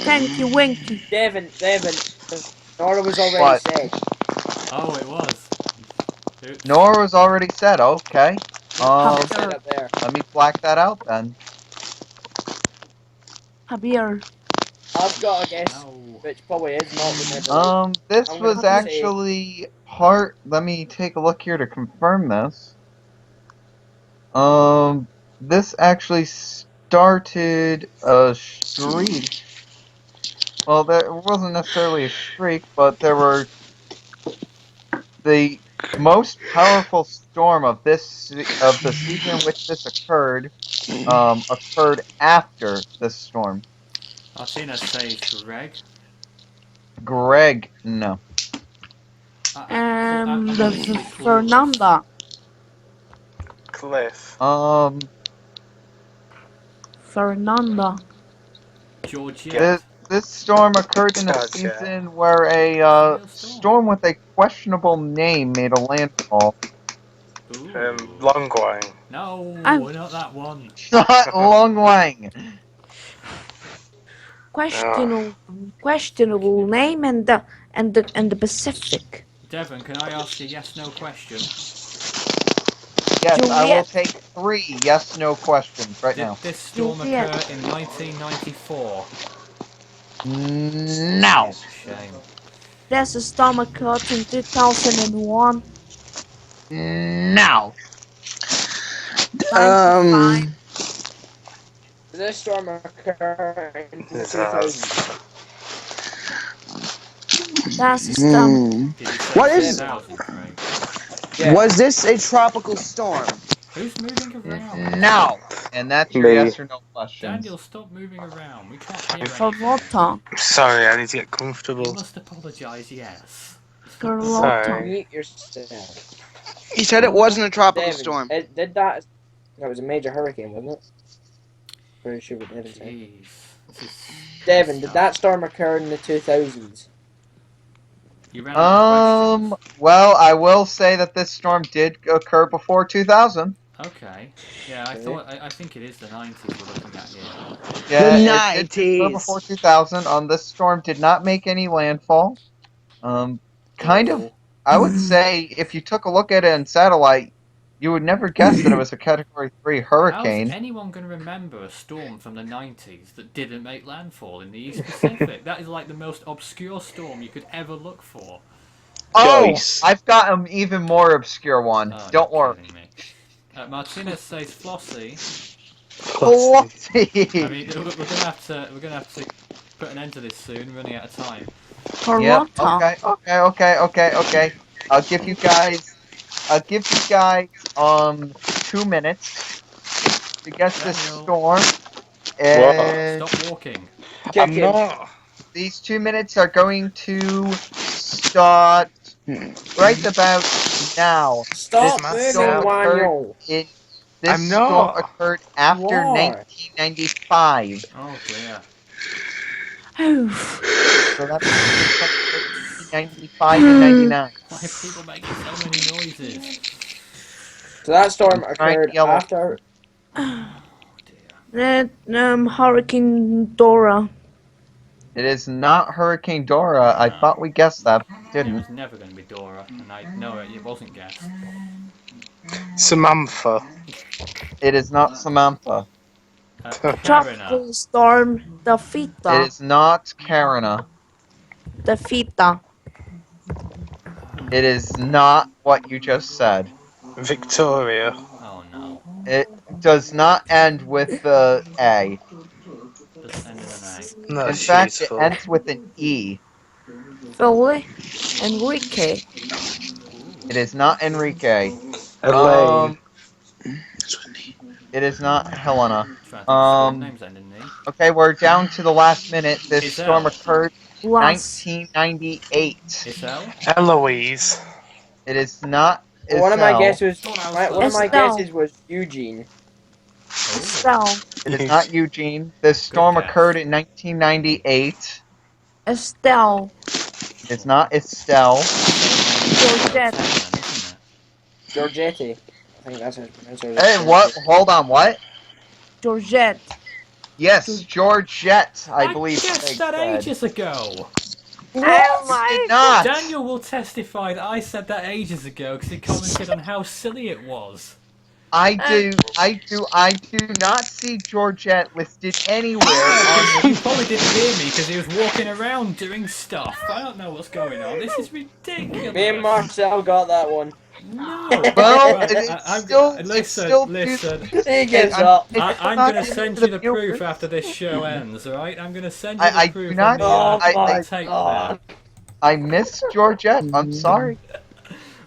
Thank you, Winky. Devin. Nora was already said. Oh, it was. Oops. Nora was already said. Okay. Let me black that out then. Javier. I've got a guess, which probably is not. This was actually part. Let me take a look here to confirm this. This actually started a streak. Well, there wasn't necessarily a streak, but there were the most powerful storm of the season in which this occurred after this storm. Martina says Greg, no. Fernanda. Cliff. Fernanda. Georgia. This storm occurred in a season where a storm with a questionable name made a landfall. Longwang. No, not that one. Not Longwang. Questionable name and the Pacific. Devon, can I ask a yes/no question? Yes, I will take 3 yes/no questions right now. Did this storm occur in 1994? No. Shame. There's a storm occurred in 2001. No. 95. Did this storm occur in 2000? That's a storm. What is? Was this a tropical storm? Who's moving around? No. And that's your yes or no question. Daniel, stop moving around. We can't hear Carlotta. Sorry, I need to get comfortable. You must apologise, yes. Carlotta. Mute yourself. He said it wasn't a tropical storm. Did that? That was a major hurricane, wasn't it? Pretty sure what Devin said. Devin, did that storm occur in the 2000s? Well, I will say that this storm did occur before 2000. Okay. Yeah, I think it is the 90s we're looking at here. Yeah, the 90s. It did occur before 2000. This storm did not make any landfall. Kind of, I would say, if you took a look at it in satellite, you would never guess that it was a Category 3 hurricane. How's anyone going to remember a storm from the 90s that didn't make landfall in the East Pacific? That is like the most obscure storm you could ever look for. Oh, I've got an even more obscure one. Don't worry. Martinez says Flossie. Flossie. I mean, we're gonna have to put an end to this soon. Running out of time. Yep. Okay. I'll give you guys 2 minutes to guess this storm. And stop walking. I'm not. These 2 minutes are going to start right about now. Stop moving, Daniel. This storm occurred after 1995. Oh dear. So that's 1995 and 99. Why are people making so many noises? So that storm occurred after. Oh dear. Hurricane Dora. It is not Hurricane Dora. I thought we guessed that, but we didn't. It was never going to be Dora, and I know it wasn't guessed. Samantha. It is not Samantha. Tropical storm Dafita. It is not Karina. Dafita. It is not what you just said. Victoria. Oh no. It does not end with the A. Doesn't end in an A. No, in fact, it ends with an E. Enrique. It is not Enrique. Elaine. It is not Helena. Names ending in E. Okay, we're down to the last minute. This storm occurred in Was. 1998. Isel? Eloise. It is not Isel. One of my guesses. Estelle. One of my guesses was Eugene. Estelle. It is not Eugene. This storm occurred in 1998. Estelle. It's not Estelle. Georgette. Georgette. I think that's his pronunciation. Hey, what? Hold on, what? Georgette. Yes, Georgette, I believe. I guessed that ages ago. Oh my not. Daniel will testify that I said that ages ago because he commented on how silly it was. I do not see Georgette listed anywhere. He probably didn't hear me because he was walking around doing stuff. I don't know what's going on. This is ridiculous. Me and Marcel got that one. No. Well, listen. He gets up. I'm going to send you the proof after this show ends, alright? I'm going to send you the proof on the tape there. I miss Georgette. I'm sorry.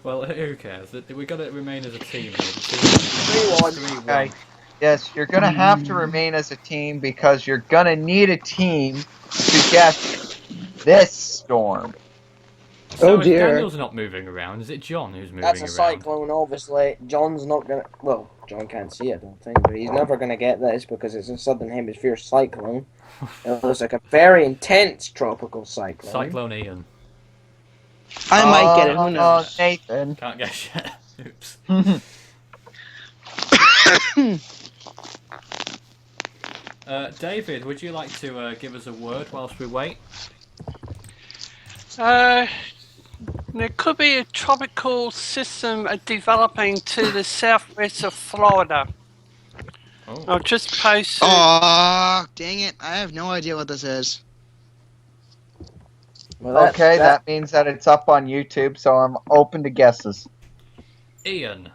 Well, who cares? We've got to remain as a team. 3-1. Okay. Yes, you're going to have to remain as a team because you're going to need a team to get this storm. So if Daniel's not moving around, is it John who's moving around? That's a cyclone, obviously. John's not gonna. Well, John can't see it, I don't think, but he's never gonna get this because it's a southern hemisphere cyclone. It looks like a very intense tropical cyclone. Cyclone Ian. I might get it. Who knows? Nathan. Can't get shit. Oops. David, would you like to give us a word whilst we wait? There could be a tropical system developing to the southwest of Florida. Oh. I'll just post. Oh, dang it! I have no idea what this is. Well, that means that it's up on YouTube, so I'm open to guesses. Ian.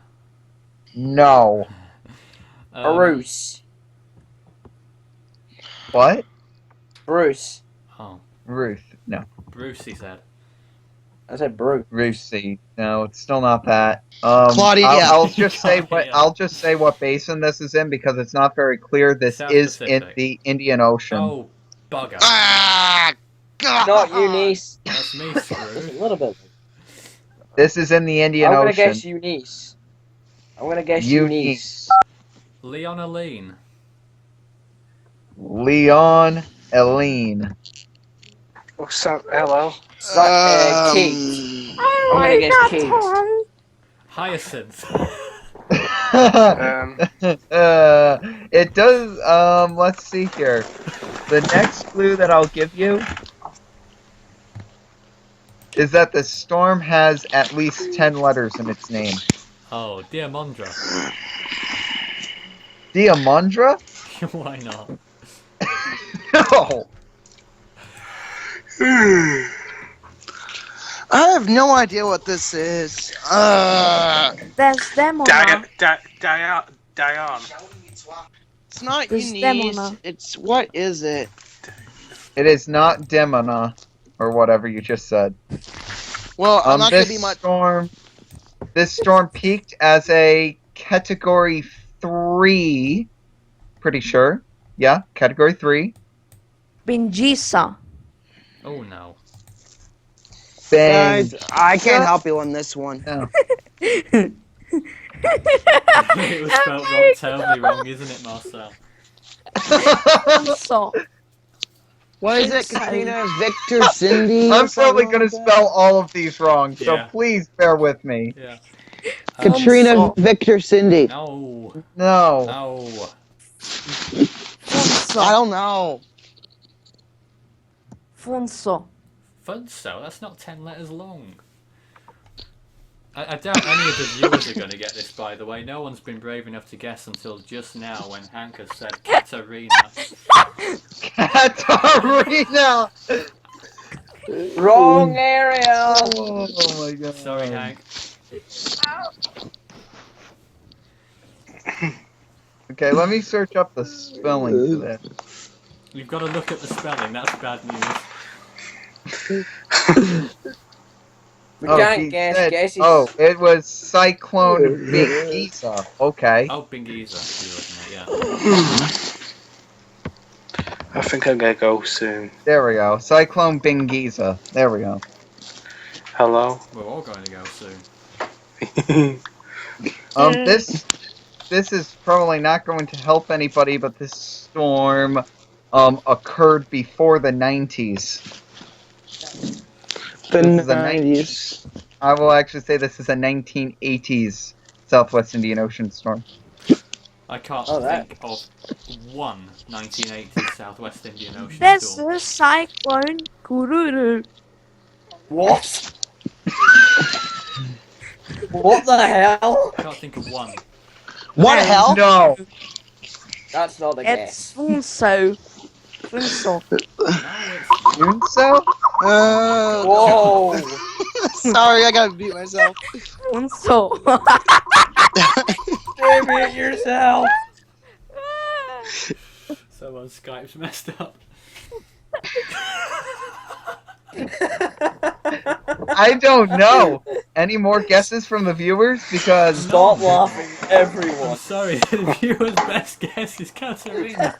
No. Bruce. What? Bruce. Oh. Ruth. No. Bruce, he said. I said Bruce. Ruthie. No, it's still not that. Claudia. I'll just say what basin this is in because it's not very clear. This South is Pacific. in the Indian Ocean. Oh, bugger. Ah, God. Not Eunice. That's me Just screwed. a little bit. This is in the Indian I'm gonna Ocean. guess Eunice. I'm gonna guess Eunice. Leon Aline. Leon Aline. What's up? Hello. Kate. I'm gonna guess Kate. Hyacinth. It does. Let's see here. The next clue that I'll give you is that the storm has at least 10 letters in its name. Oh, Diamondra. Diamondra? Why not? No. I have no idea what this is. That's Demona. Diane. It's not This Eunice. Demona. It's what is it? It is not Demona, or whatever you just said. Well, I'm not gonna this be much. This storm peaked as a Category 3. Pretty sure. Yeah, Category 3. Bingisa. Oh no. Bang. Guys, I can't help you on this one. No. It was spelled wrong, terribly wrong, isn't it, Marcel? So. What is it? Katrina, Victor, Cindy? I'm probably going to spell all of these wrong, so Yeah. please bear with me. Yeah. Katrina, Victor, Cindy. No. No. No. Funso. I don't know. Funso. Funso? That's not 10 letters long. I doubt any of the viewers are going to get this, by the way. No one's been brave enough to guess until just now when Hank has said Katarina. Katarina! Wrong area. Oh my god. Sorry, Hank. Okay, let me search up the spelling for that. You've got to look at the spelling, that's bad news. We can't guess. Guesses. Oh, it was Cyclone Bingisa. Okay. Oh, Bingiza. yeah. I think I'm gonna go soon. There we go. Cyclone Bingiza. There we go. Hello? We're all going to go soon. This is probably not going to help anybody, but this storm occurred before the 90s. The 90s. I will actually say this is a 1980s Southwest Indian Ocean storm. I can't think of one 1980s Southwest Indian Ocean This storm. is Cyclone Kururu. What? What the hell? I can't think of one. What hell? No. That's not a It's guess. Funso. Funso. Funso? Whoa! Sorry, I gotta beat myself. Funso. Damn yourself! Someone's Skype's messed up. I don't know. Any more guesses from the viewers? Because Stop laughing, everyone. I'm sorry, the viewer's best guess is Katarina.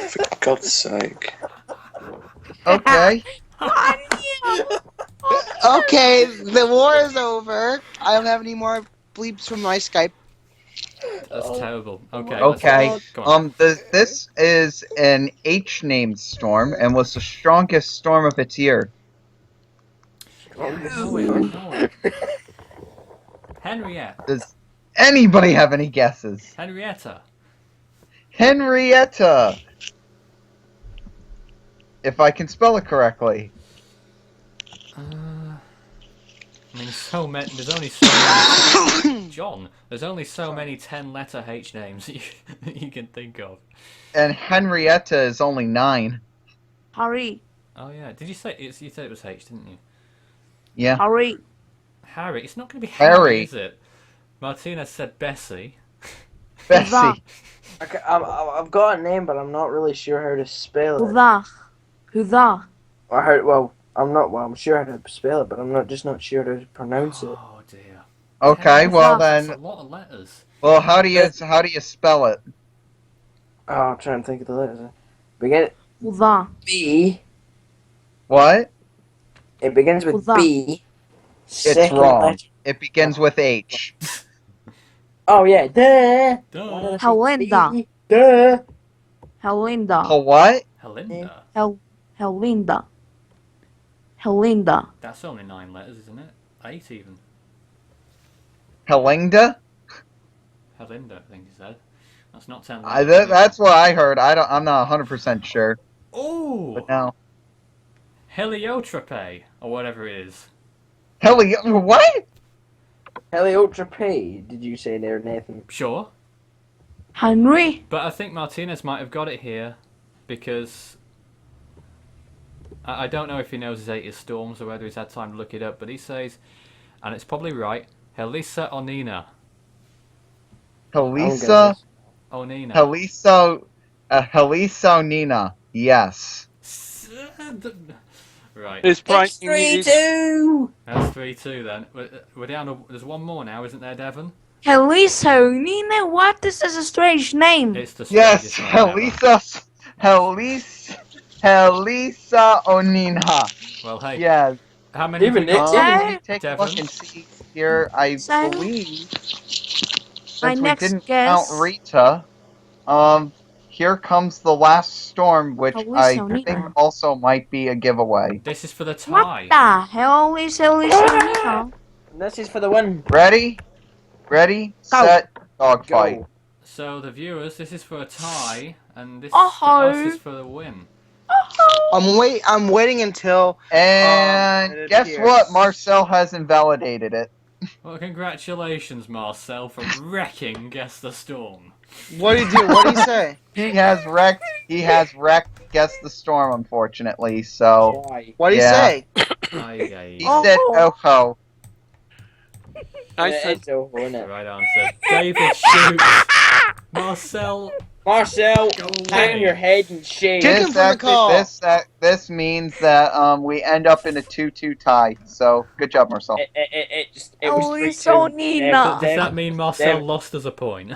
For God's sake. Okay. Okay, the war is over. I don't have any more bleeps from my Skype. That's terrible. Okay. Okay. Go on. This is an H-named storm and was the strongest storm of its year. Henriette. Does anybody have any guesses? Henrietta. Henrietta. If I can spell it correctly. I mean, there's only so many... John, there's only so many 10-letter H names you can think of. And Henrietta is only 9. Harry. Oh yeah, did you say you said it was H, didn't you? Yeah. Harry. Harry. It's not going to be Harry, is it? Martina said Bessie. Bessie. Okay, I've got a name, but I'm not really sure how to spell it. Huda. I'm sure how to spell it, but I'm not sure how to pronounce it. Oh dear. Okay, well then. That's a lot of letters. Well, how do you spell it? Oh, I'm trying to think of the letters. Begin B. What? It begins with B. It's wrong. It begins with H. Oh yeah, duh. Helinda. Duh. Helinda. What? Helinda. Helinda. Helinda. That's only 9 letters, isn't it? 8 even. Helinda? Helinda, I think you said. That's not 10 letters. That's what I heard. I'm not 100% sure. Oh. But no. Heliotrope, or whatever it is. What? Heliotrope, did you say there, Nathan? Sure. Henry. But I think Martinez might have got it here because I don't know if he knows his 80s storms or whether he's had time to look it up, but he says, and it's probably right, Helisa Onina. Helisa Onina. Helisa Onina. Yes. Right. It's 3-2. That's 3-2 then. We're down to, there's one more now, isn't there, Devon? Helisa Onina. What? This is a strange name. It's the Yes, name ever. Helisa Onina. Well, hey. Yes. How many? Take a look and see here. I believe since we didn't count Rita, here comes the last storm, which I think also might be a giveaway. This is for the tie. What the hell is Helisa Onina? This is for the win. Ready, set, dogfight. So the viewers, this is for a tie, and this for us is for the win. I'm waiting until. And guess what? Marcel has invalidated it. Well, congratulations, Marcel, for wrecking Guess the Storm. What did he do? What did he say? He has wrecked Guess the Storm, unfortunately. So. What did he say? He said, "Oh." I said, right answer. David shoots. Marcel Marcel, hang your head in shame. This means that we end up in a 2-2 tie. So good job, Marcel. It was 3-2. so Nina. Does that mean Marcel lost as a point?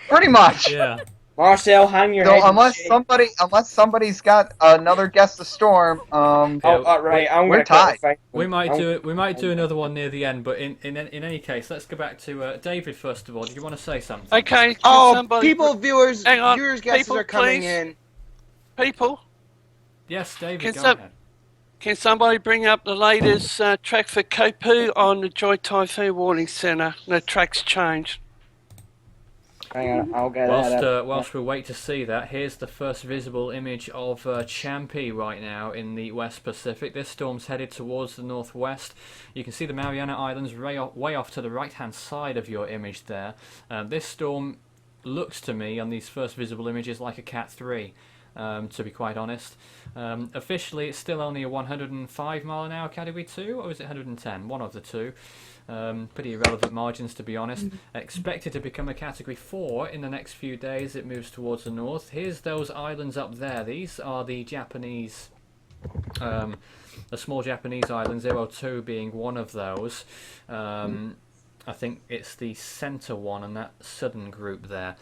Pretty much. Yeah. Marcel, hang your head in shame. Unless somebody's got another guess the storm, we're tied. We might do another one near the end, but in any case, let's go back to David first of all. Do you want to say something? Okay. Viewers guesses people, are coming please. in. People. Yes, David. Go ahead. Can somebody bring up the latest track for Koppu on the Joy Typhoon Warning Center? The track's changed. Hang on, I'll get that up. Whilst we wait to see that, here's the first visible image of Champi right now in the West Pacific. This storm's headed towards the northwest. You can see the Mariana Islands way off to the right-hand side of your image there. This storm looks to me on these first visible images like a Cat 3. To be quite honest. Officially, it's still only a 105 mile an hour Category 2, or is it 110? One of the two. Pretty irrelevant margins, to be honest. Expected to become a Category 4 in the next few days. It moves towards the north. Here's those islands up there. These are the Japanese, the small Japanese islands, 02 being one of those. I think it's the centre one and that southern group there,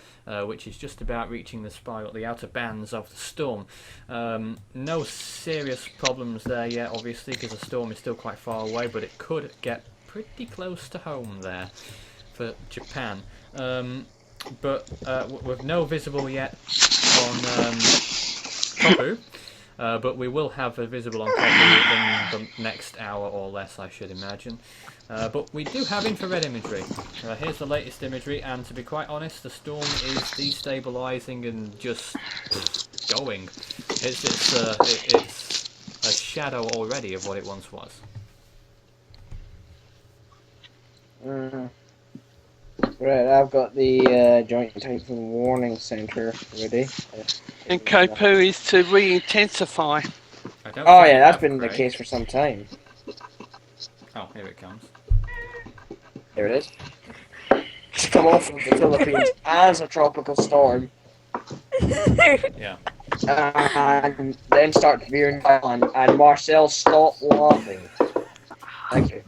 which is just about reaching the spiral, the outer bands of the storm. No serious problems there yet, obviously, because the storm is still quite far away, but it could get pretty close to home there for Japan. But with no visible yet on Koppu, but we will have a visible on Koppu in the next hour or less, I should imagine. But we do have infrared imagery. Here's the latest imagery, and to be quite honest, the storm is destabilising and just going. It's a shadow already of what it once was. Right, I've got the Joint Typhoon Warning Center ready. And Koppu is to re-intensify. Oh yeah, that's been the case for some time. Oh, here it comes. There it is. It's come off from the Philippines as a tropical storm. Yeah. And then start veering down, and Marcel stopped laughing. Thank you.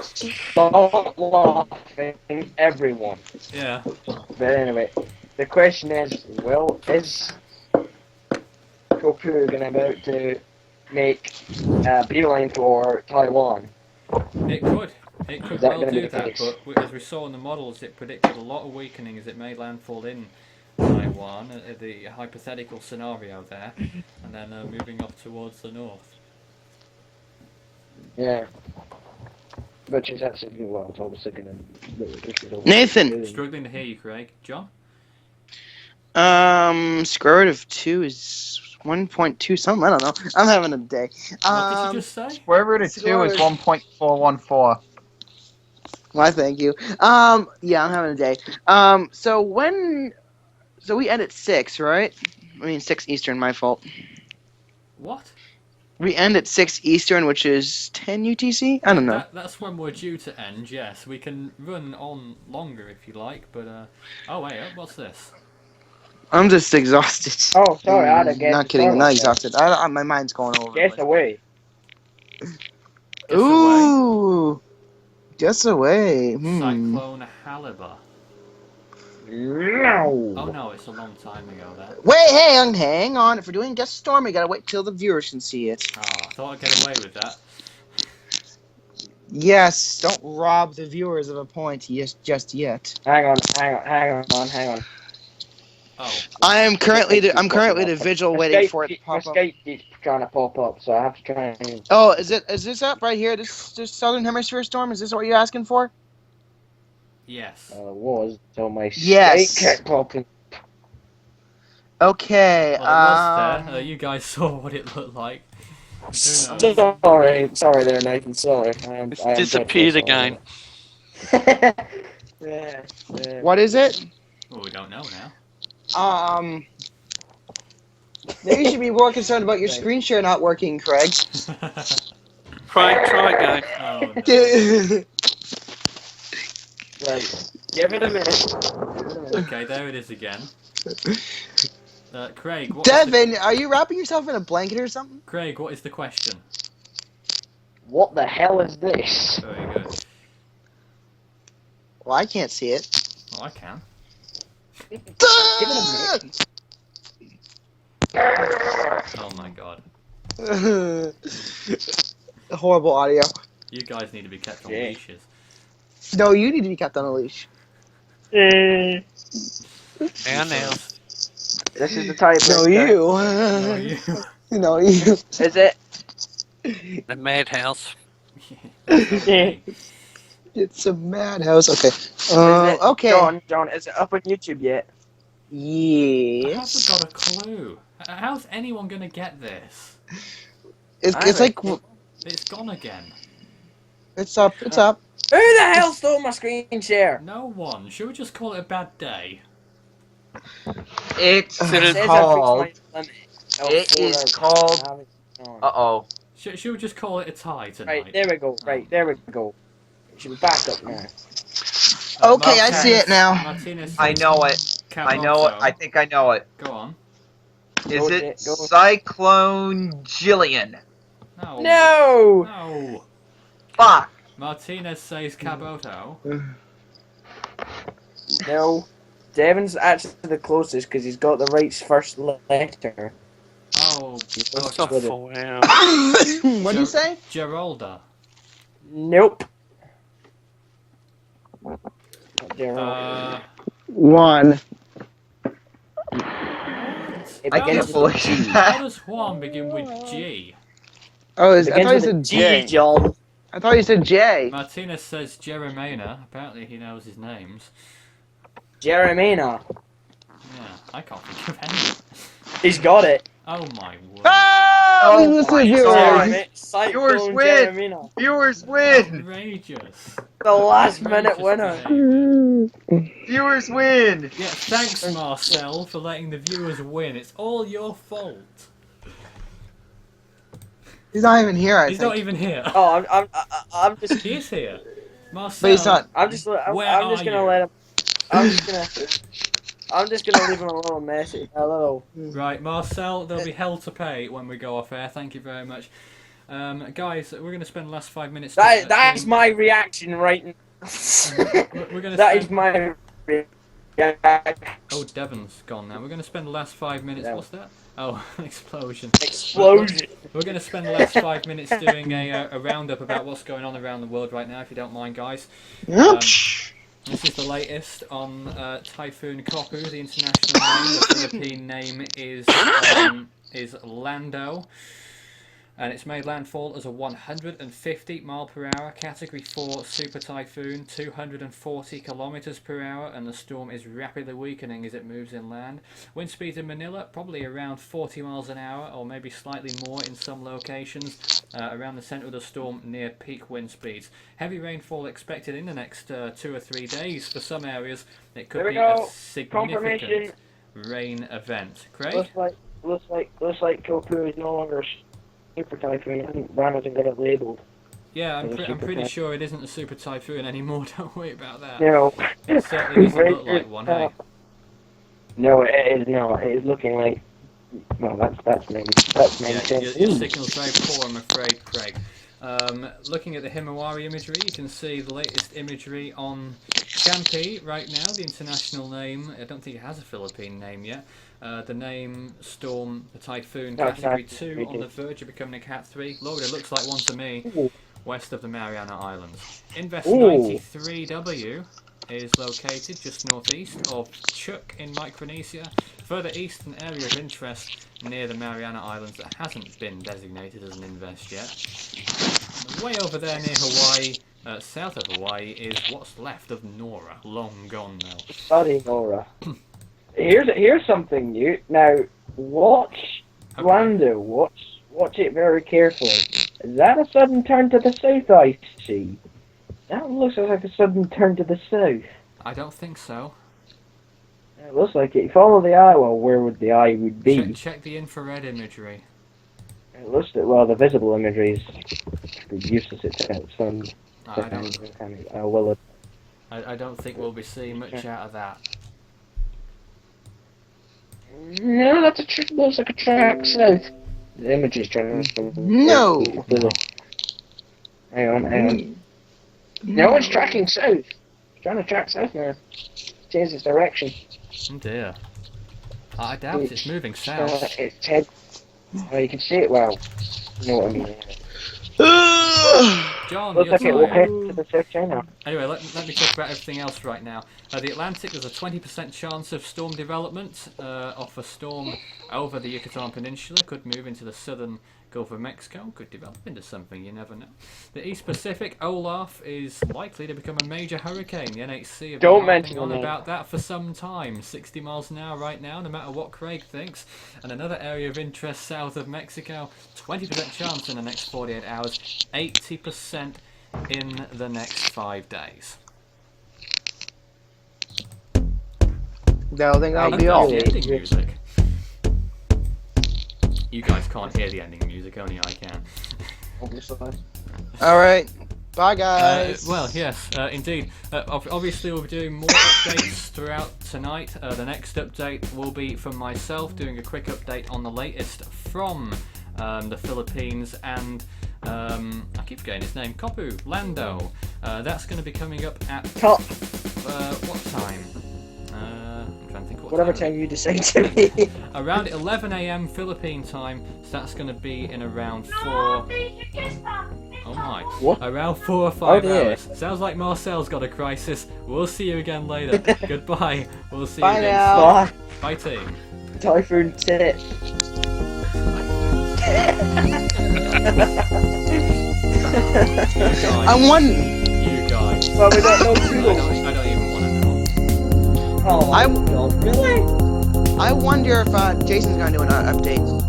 Stop laughing, everyone. Yeah. But anyway, the question is Koppu about to make a beeline for Taiwan? It could. It could well do that, but as we saw in the models, it predicted a lot of weakening as it made landfall in Taiwan, the hypothetical scenario there, and then moving off towards the north. Yeah. Which is absolutely well, it's almost sickening. Nathan! Struggling to hear you, Craig. John? Square root of 2 is 1.2 something, I don't know. I'm having a day. What did you just say? Square root of 2 is 1.414. Why, thank you. Yeah, I'm having a day. So we end at 6, right? I mean, 6 Eastern, my fault. What? We end at 6 Eastern, which is 10 UTC? I don't know. That's when we're due to end, yes. We can run on longer if you like, but... Oh, wait, what's this? I'm just exhausted. Oh, sorry, I had a guess. Not kidding, I'm not exhausted. My mind's going over. Guess away. Ooh! Guess away. Cyclone Haliba. No. Oh no, it's a long time ago then. Wait, hang on. If we're doing Guess Storm, we gotta wait till the viewers can see it. Oh, I thought I'd get away with that. Yes, don't rob the viewers of a point just yet. Hang on. Oh. I'm currently the vigil waiting for it to pop up. My Skype keeps trying to pop up, so I have to try and... Oh, is this up right here? This Southern Hemisphere storm? Is this what you're asking for? Yes. It was, so my Skype kept popping. Okay, well, it was there. You guys saw what it looked like. Sorry there, Nathan, sorry. It's disappeared again. Yeah. What is it? Well, we don't know now. Maybe you should be more concerned about your screen share not working, Craig. Craig, try again. Oh, no. Right. Give it a minute. Okay, there it is again. Craig, Devin, are you wrapping yourself in a blanket or something? Craig, what is the question? What the hell is this? Very good. Well, I can't see it. Oh, I can. Oh my god. Horrible audio. You guys need to be kept on leashes. No, you need to be kept on a leash. And now. This is the tiebreaker. No, you. No, you. No, you. Is it? The madhouse. It's a madhouse. Okay. Okay. John, is it up on YouTube yet? I Yes. haven't got a clue. How's anyone gonna get this? It's like It's gone again. it's up. It's up. Who the hell stole my screen share? No one. Should we just call it a bad day? It's called. It is called. Uh-oh. Should we just call it a tie tonight? Right, there we go. Right, there we go. It should be back up now. Okay, I see it now. Martinez, I know it. I know it. I think I know it. Go on. Is it Cyclone Jillian? No. No! No. Fuck. Martinez says Caboto. No. Devin's actually the closest because he's got the right first letter. Oh. What's up for him? What'd you say? Geralda. Nope. One. I can't believe How that. does Juan begin with G? Oh, I thought you said J. John. I thought you said J. Martinez says Jeremena. Apparently he knows his names. Jeremina. Yeah, I can't think of any. He's got it. Oh my word. Oh, listen, God. Viewers win! Jeremina. Viewers win! Outrageous. The last minute winner. Viewers win! Yeah, thanks Marcel for letting the viewers win. It's all your fault. He's not even here. I He's think. not even here. Oh, I'm just. He is here. Marcel. But he's not. I'm just gonna let him. I'm just gonna leave him a little message. A little. Right, Marcel, there'll be hell to pay when we go off air. Thank you very much. Guys, we're going to spend the last 5 minutes... That's my reaction right now. We're gonna that is my reaction. Oh, Devon's gone now. We're going to spend the last 5 minutes... What's that? Oh, explosion. Explosion. We're going to spend the last 5 minutes doing a roundup about what's going on around the world right now, if you don't mind, guys. This is the latest on Typhoon Koppu, the international name. The Philippine name is Lando. And it's made landfall as a 150 mph Category 4 Super Typhoon, 240 km/h, and the storm is rapidly weakening as it moves inland. Wind speeds in Manila, probably around 40 miles an hour, or maybe slightly more in some locations, around the centre of the storm near peak wind speeds. Heavy rainfall expected in the next 2 or 3 days for some areas. It could be a significant rain event. Craig? Looks like Koppu is no longer Super Typhoon. I think Brown hasn't got it labelled. Yeah, I'm pretty sure it isn't a Super Typhoon anymore. Don't worry about that. No. It certainly doesn't look like one, hey? No, it is not. It is looking like... Well, that's maybe... Yeah, your signal's very poor, I'm afraid, Craig. Looking at the Himawari imagery, you can see the latest imagery on Champi right now, the international name. I don't think it has a Philippine name yet. The name Storm, the Typhoon, Category 2, on the verge of becoming a Cat 3. Lord, it looks like one to me. West of the Mariana Islands. Invest 93W is located just northeast of Chuuk in Micronesia. Further east, an area of interest near the Mariana Islands that hasn't been designated as an invest yet. Way over there near Hawaii, south of Hawaii, is what's left of Nora. Long gone now. Sorry, Nora. Here's something new. Now, watch Lando. Watch it very carefully. Is that a sudden turn to the south I see? That looks like a sudden turn to the south. I don't think so. It looks like it. Follow the eye. Well, where would the eye would be? Check the infrared imagery. It looks like, well, the visible imagery is useless. It's some. I don't think we'll be seeing much out of that. No, looks like a track south. The image is trying to... No! Hang on. No, it's tracking south. It's trying to track south now. Change its direction. Oh dear. I doubt it's moving south. It's head... Oh, you can see it well. You know what I mean. John, looks you're like it will head to the South China. Anyway, let me talk about everything else right now. The Atlantic, there's a 20% chance of storm development off a storm over the Yucatan Peninsula. Could move into the southern Gulf of Mexico. Could develop into something, you never know. The East Pacific, Olaf, is likely to become a major hurricane. The NHC have been harping on about that for some time. 60 miles an hour right now, no matter what Craig thinks. And another area of interest south of Mexico, 20% chance in the next 48 hours, 80% in the next 5 days. I think that'll be all. The ending music. You guys can't hear the ending music, only I can. Alright. Bye, guys. Well, yes, indeed. Obviously, we'll be doing more updates throughout tonight. The next update will be from myself, doing a quick update on the latest from the Philippines and I keep forgetting his name, Koppu Lando. That's going to be coming up at what time? I'm trying to think whatever time you decide to be. Around 11 AM Philippine time. So that's going to be in around 4. Oh my! What? Around 4 or 5 hours. Sounds like Marcel's got a crisis. We'll see you again later. Goodbye. We'll see you again. Now. Bye, team. Typhoon sit. I'm one. You guys. Well, we don't know too long. I don't even want to know. Oh my God, really? I wonder if Jason's gonna do an update.